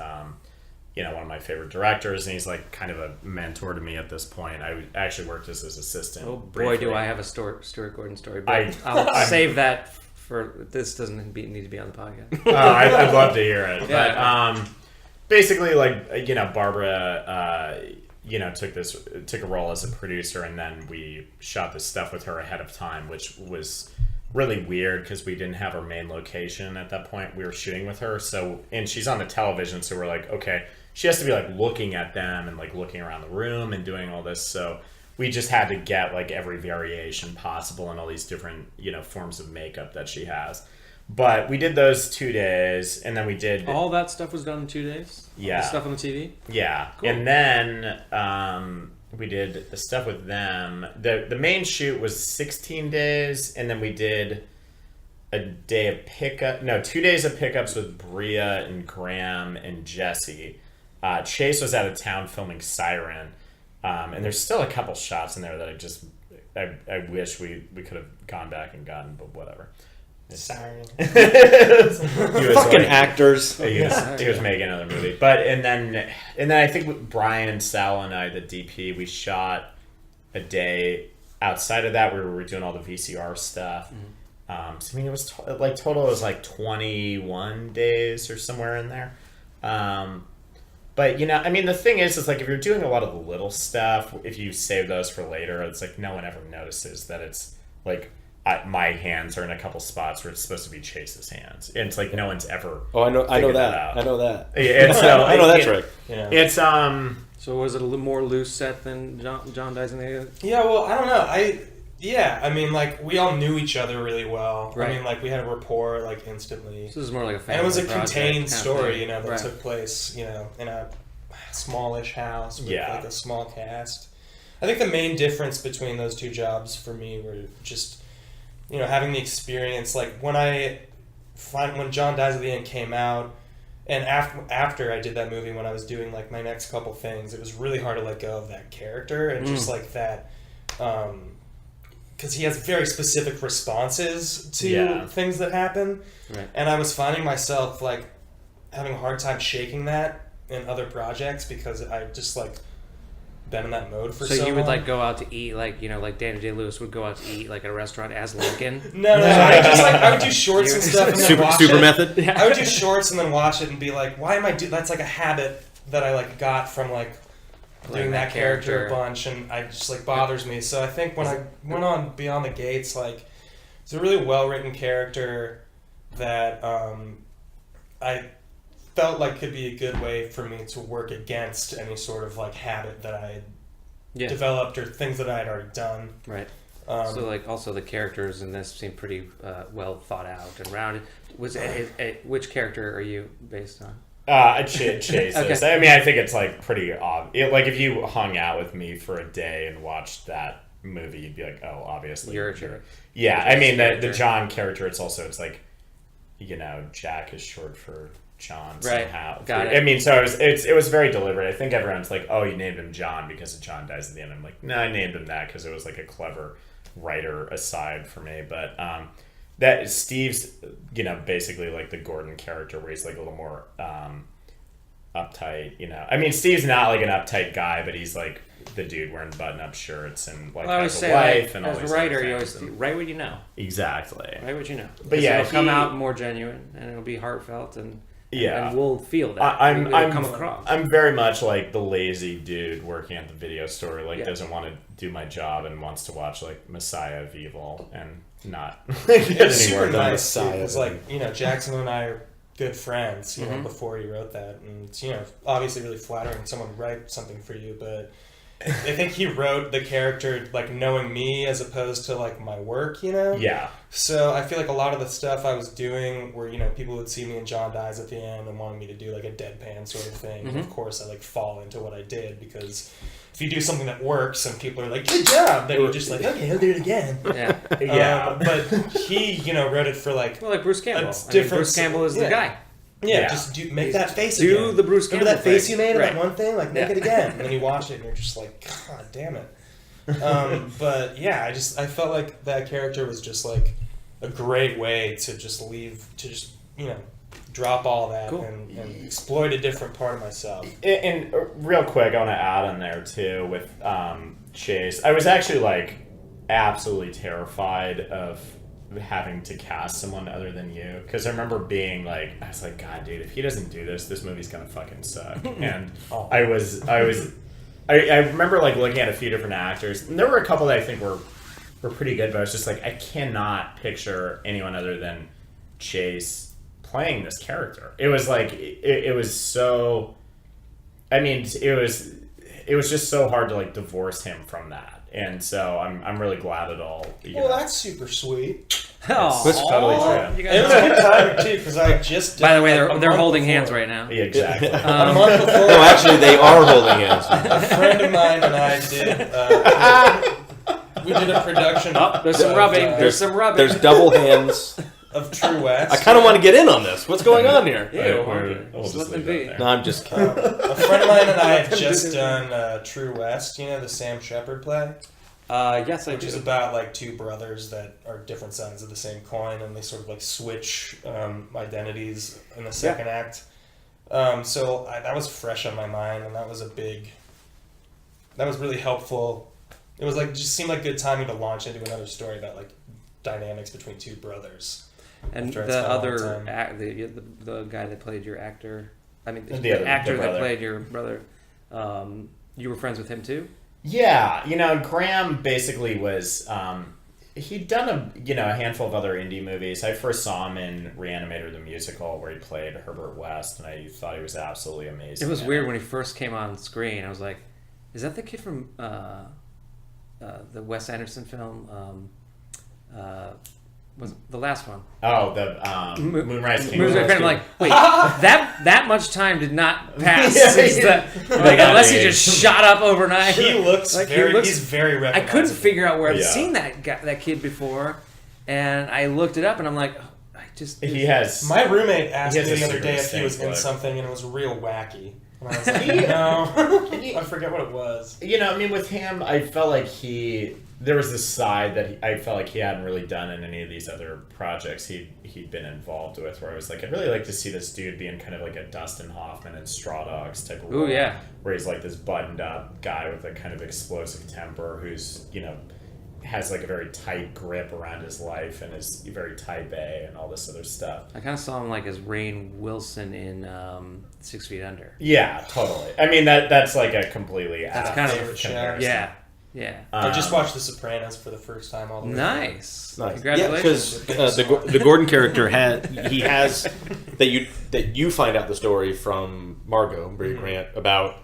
you know, one of my favorite directors, and he's like kind of a mentor to me at this point. I actually worked as his assistant. Oh boy, briefly. do I have a Stuart Gordon story! But I'll save that for this. Doesn't need to be on the podcast. I'd love to hear it. Yeah. But basically, like, you know, Barbara, you know, took a role as a producer, and then we shot this stuff with her ahead of time, which was really weird because we didn't have our main location at that point. We were shooting with her, and she's on the television, so we're like, okay, she has to be like looking at them and like looking around the room and doing all this. So we just had to get like every variation possible and all these different, you know, forms of makeup that she has. But we did those 2 days, and then we did All that stuff was done in 2 days. Yeah. The stuff on the TV. Yeah, cool. And then we did the stuff with them. The main shoot was 16 days, and then we did a day of 2 days of pickups with Bria and Graham and Jesse. Chase was out of town filming Siren, and there's still a couple shots in there that I wish we could have gone back and gotten, but whatever. Siren. Fucking actors. He was making another movie, and then I think Brian, Sal, and I, the DP, we shot a day. Outside of that, we were doing all the VCR stuff. Mm-hmm. So I mean, it was total. It was like 21 days or somewhere in there. But you know, I mean, the thing is like if you're doing a lot of the little stuff, if you save those for later, it's like no one ever notices that it's like. My hands are in a couple spots where it's supposed to be Chase's hands, and it's like no one's ever. Oh, I know that. Out. I know that. It's, I know that trick. Yeah. It's So was it a little more loose set than John Dies in the Yeah, well, I don't know. I mean, like, we all knew each other really well. Right. I mean, like, we had a rapport, like, instantly. This is more like a family And it was a project contained kind of story, thing. you know, that Right. took place, you know, in a smallish house with, like, a small cast. I think the main difference between those two jobs for me were just, you know, having the experience, like, when John Dies at the End came out, and after I did that movie, when I was doing, like, my next couple things, it was really hard to let go of that character, and just, like, that, because he has very specific responses to things that happen, Right. and I was finding myself, like, having a hard time shaking that in other projects, because I just, like, been in that mode for so long. So you would like go out to eat, like, you know, like Danny Day-Lewis would go out to eat like at a restaurant as Lincoln. No, I would do shorts and stuff and then watch super it. method. I would do shorts and then watch it and be like, why am I doing? That's like a habit that I like got from like doing that character a bunch, and I just like bothers me. So I think when I went on Beyond the Gates, like it's a really well written character that I felt like could be a good way for me to work against any sort of like habit that I had developed or things that I had already done. Right. So like also the characters in this seem pretty well thought out and rounded. Was which character are you based on? Chase. Okay. I mean, I think it's like pretty obvious. Like if you hung out with me for a day and watched that movie, you'd be like, oh, obviously You're a jerk. Yeah, I mean the John character. It's like, you know, Jack is short for John somehow. Right. Got it. I mean, so it was very deliberate. I think everyone's like, oh, you named him John because John dies at the end. I'm like, no, I named him that because it was like a clever writer aside for me, but that Steve's, you know, basically like the Gordon character where he's like a little more uptight, you know. I mean, Steve's not like an uptight guy, but he's like the dude wearing button-up shirts and like has a wife and all these as a writer, other you always things. write what you know. Exactly. Write what you know. But yeah, it'll come out more genuine and it'll be heartfelt and we'll feel that. I'm come across. I'm very much like the lazy dude working at the video store, like doesn't want to do my job and wants to watch like Messiah of Evil and not get It's anywhere super done. nice. It's like, you know, Jackson and I are good friends, you know, before he wrote that. And it's, you know, obviously really flattering someone write something for you, but I think he wrote the character like knowing me as opposed to like my work, you know? Yeah. So I feel like a lot of the stuff I was doing where, you know, people would see me and John dies at the end and wanted me to do like a deadpan sort of thing. And of course I like fall into what I did because if you do something that works and people are like, good job, then you're just like, okay, I'll do it again. Yeah. But he, you know, wrote it for like... Well, like Bruce Campbell. Different, Bruce Campbell is the guy. Yeah, just make that face do again. the Bruce Campbell Remember that face thing. you made of Right. that one thing? Like, make it again. And then you watch it and you're just like, God damn it. But yeah, I felt like that character was just like a great way to just you know, drop all that and exploit a different part of myself. And real quick, I want to add on there too with Chase. I was actually like absolutely terrified of having to cast someone other than you, because I remember being like, I was like, God, dude, if he doesn't do this movie's gonna fucking suck. And I remember like looking at a few different actors, and there were a couple that I think were pretty good, but I was just like, I cannot picture anyone other than Chase playing this character. It was like it was so, I mean, it was just so hard to like divorce him from that. And so I'm really glad it all. Well, that's super sweet. Oh, It's totally true. You It was guys a good timing too, because I just did, By the way, like, they're a holding month hands before. right now. Yeah, exactly. A month before, No, actually, they are holding hands. a friend of mine and I did. We did a production. There's some rubbing. There's some rubbing. There's double hands. Of True West. I kind of want to get in on this. What's going on here? We'll Just just let them leave be. that No, there. I'm just kidding. A friend of mine and I have just done True West, you know, the Sam Shepard play, Yes, I which do. is about like two brothers that are different sides of the same coin, and they sort of like switch identities in the second act. So that was fresh on my mind, and that was really helpful. It was like, just seemed like good timing to launch into another story about like dynamics between two brothers. And After I the spent a long other, time. the guy that played your actor, I mean, The the other- actor the that brother. played your brother, you were friends with him too? Yeah, you know, Graham basically was. He'd done a handful of other indie movies. I first saw him in Reanimator the musical, where he played Herbert West, and I thought he was absolutely amazing. It was in weird when he first came on screen. I was like, is that the kid from the Wes Anderson film? Was the last one? Oh, the Moonrise Kingdom. Moonrise Kingdom. I'm like, wait, that much time did not pass since unless he just shot up overnight. He looks Like, he's very I recognizable. couldn't figure out where I'd Yeah. seen that kid before, and I looked it up, and I'm like, oh, I just He has. My roommate asked He me has a the other super day if he was in distinct look. something, and it was real wacky. And I was like, no. I forget what it was. You know, I mean, with him, I felt like there was this side that I felt like he hadn't really done in any of these other projects he'd been involved with, where I was like, I'd really like to see this dude be in kind of like a Dustin Hoffman and Straw Dogs type of role. Ooh, yeah. Where he's like this buttoned up guy with a kind of explosive temper who's, you know, has like a very tight grip around his life and is very type A and all this other stuff. I kind of saw him like as Rainn Wilson in 6 Feet Under. Yeah, totally. I mean, that's like a completely That's kind of favorite show. comparison. Yeah. I just watched The Sopranos for the first time all the way through. Nice. Nice. Congratulations. Yeah, because the Gordon character has that you find out the story from Margot Brie Grant about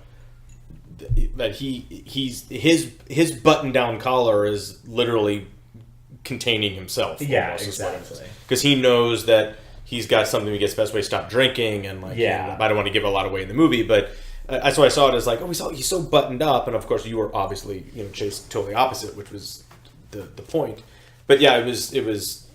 that his button down collar is literally containing himself. Yeah, almost, is what it is. exactly. Because he knows that he's got something he gets best way to stop drinking, and like Yeah. I don't want to give a lot away in the movie, but. That's why I saw it as like, oh, he's so buttoned up, and of course you were obviously, you know, Chase totally opposite, which was the point. But yeah, it was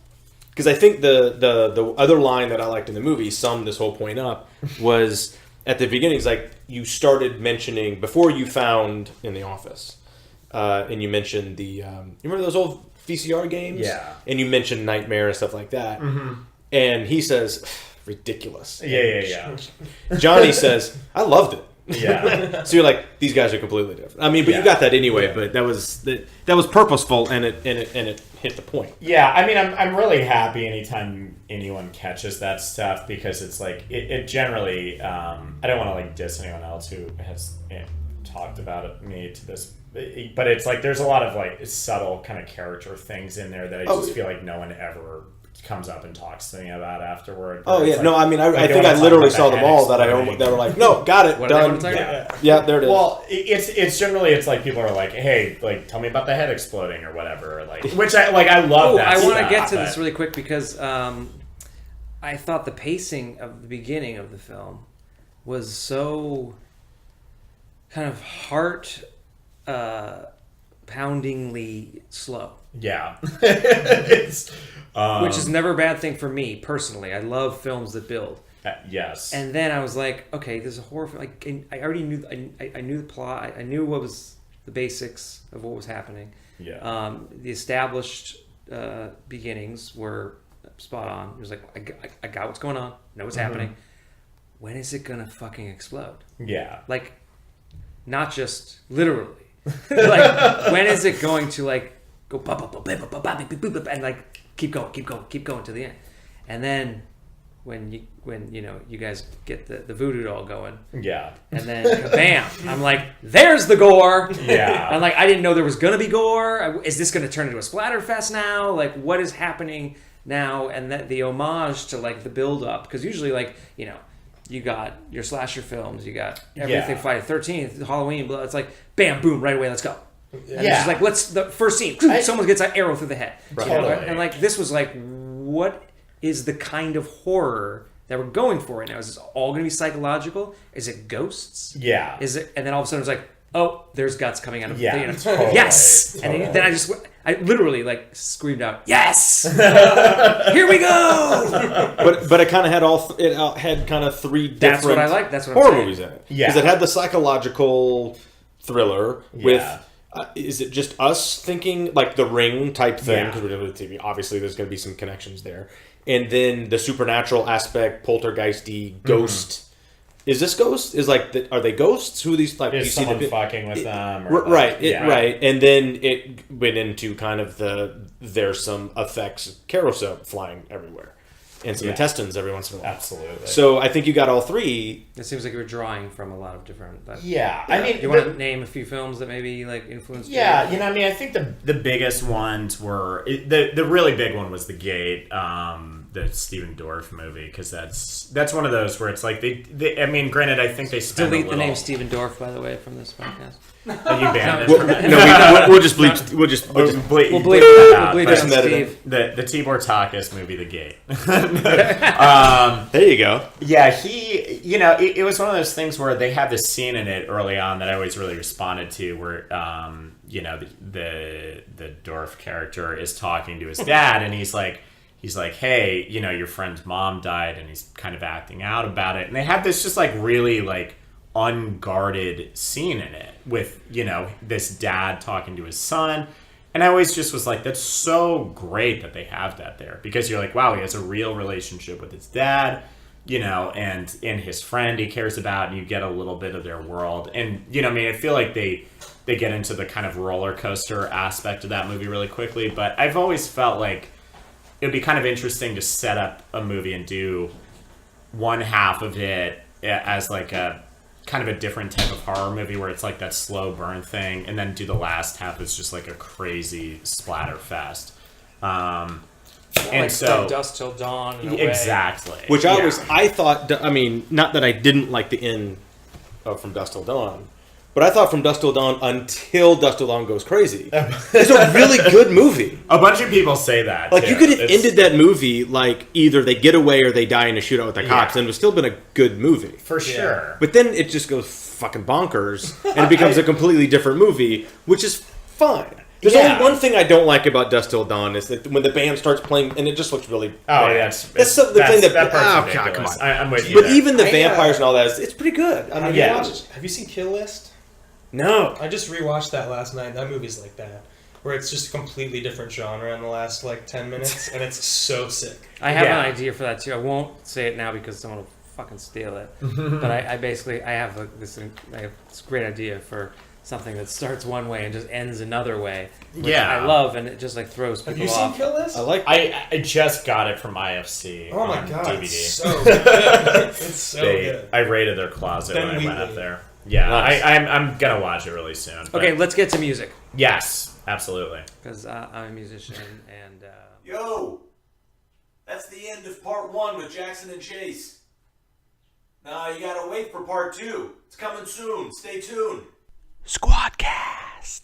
because I think the other line that I liked in the movie summed this whole point up was at the beginning. It's like you started mentioning before you found in the office. and you mentioned you remember those old VCR games? Yeah. And you mentioned Nightmare and stuff like that. Mm-hmm. And he says, ridiculous. Yeah. Johnny says, I loved it. Yeah. So you're like, these guys are completely different. I mean, but you got that anyway. But that was purposeful, and it hit the point. Yeah, I mean, I'm really happy anytime anyone catches that stuff because it's like it generally. I don't want to like diss anyone else who has talked about me to this, but it's like there's a lot of like subtle kind of character things in there that I just feel like no one ever comes up and talks to me about afterward. Oh yeah, like, no, I mean, I think I literally saw them all that were like, no, got it, done. Yeah, there it is. Well, it's generally it's like people are like, hey, like tell me about the head exploding or whatever, like which I love that. I want to stuff, get to this really quick because I thought the pacing of the beginning of the film was so kind of heart poundingly slow. Yeah. It's, which is never a bad thing for me personally. I love films that build. Yes. And then I was like, okay, there's a horror film. Like, I already knew. I knew the plot. I knew what was the basics of what was happening. Yeah. The established beginnings were spot on. It was like, I got what's going on. Know what's happening. When is it gonna fucking explode? Yeah. Like, not just literally. Like, when is it going to like go and like keep going to the end? And then when you guys get the voodoo doll going, yeah, and then bam, I'm like, there's the gore. Yeah, I'm like, I didn't know there was gonna be gore. Is this gonna turn into a splatter fest now? Like, what is happening now? And that the homage to like the build up, because usually like you got your slasher films, you got everything, Friday the 13th, Halloween, it's like bam, boom, right away, let's go. And it's just like, the first scene, someone gets an arrow through the head. Right. Totally. And like, this was like, what is the kind of horror that we're going for right now? Is this all going to be psychological? Is it ghosts? Yeah. Is it? And then all of a sudden it's like, oh, there's guts coming out of the totally. Yes. Totally. And then I literally like screamed out, yes! Here we go! But it kind of had it had kind of three different That's what I like. That's what horror movies in it. Yeah. Because it had the psychological thriller with... is it just us thinking like the Ring type thing? Because we're doing it with TV. Obviously, there's going to be some connections there. And then the supernatural aspect, poltergeisty, ghost. Is this ghost? Is like, are they ghosts? Who are these? Like, is someone fucking with them? Or right, right. And then it went into kind of there's some effects, carousel flying everywhere. And some intestines every once in a while. Absolutely. So I think you got all three. It seems like you were drawing from a lot of different. I mean, you want to name a few films that maybe like influenced? Yeah, I mean, I think the biggest ones were the really big one was The Gate, the Steven Dorff movie, because that's one of those where it's like they I mean, granted, I think they spent delete the name Steven Dorff, by the way, from this podcast. You banned it from it. No, we'll just bleep. We'll bleep. We'll bleep that out. Steve. The Tibor Takis movie, The Gate. There you go. Yeah, it was one of those things where they had this scene in it early on that I always really responded to, where the Dorff character is talking to his dad, and he's like, hey, your friend's mom died, and he's kind of acting out about it, and they have this just like really like unguarded scene in it with this dad talking to his son, and I always just was like, that's so great that they have that there, because you're like, wow, he has a real relationship with his dad, and his friend he cares about, and you get a little bit of their world, and I feel like they get into the kind of roller coaster aspect of that movie really quickly, but I've always felt like it would be kind of interesting to set up a movie and do one half of it as like a kind of a different type of horror movie where it's like that slow burn thing, and then do the last half as just like a crazy splatter fest. And like so Dusk Till Dawn, in a way. Exactly. Which I thought. I mean, not that I didn't like the end of From Dusk Till Dawn, but I thought From Dusk Till Dawn until Dusk Till Dawn Goes Crazy. It's a really good movie. A bunch of people say that. Like, too. you could have ended that movie like either they get away or they die in a shootout with the cops, and it would still been a good movie. For sure. But then it just goes fucking bonkers, and it becomes a completely different movie, which is fine. There's only one thing I don't like about Dusk Till Dawn is that when the band starts playing, and it just looks really bad. That's the thing that part's God, ridiculous. come on. I'm with you. But there. even the vampires and all that, it's pretty good. I mean, have you seen Kill List? No. I just rewatched that last night. That movie's like that, where it's just a completely different genre in the last like 10 minutes, and it's so sick. I have Yeah. an idea for that too. I won't say it now because someone will fucking steal it. But I basically I have this great idea for something that starts one way and just ends another way. Which Yeah. I love, and it just like throws people Have you off. seen Kill List? I like. I just got it from IFC Oh my on god, DVD. it's so good. It's so good. I raided their closet Ben when I went up Wheatley. there. Yeah, Nice. I'm gonna watch it really soon. but- Okay, let's get to music Yes, absolutely. because I'm a musician and. Yo! That's the end of part 1 with Jackson and Chase. Now you gotta wait for part 2. It's coming soon. Stay tuned. Squadcast.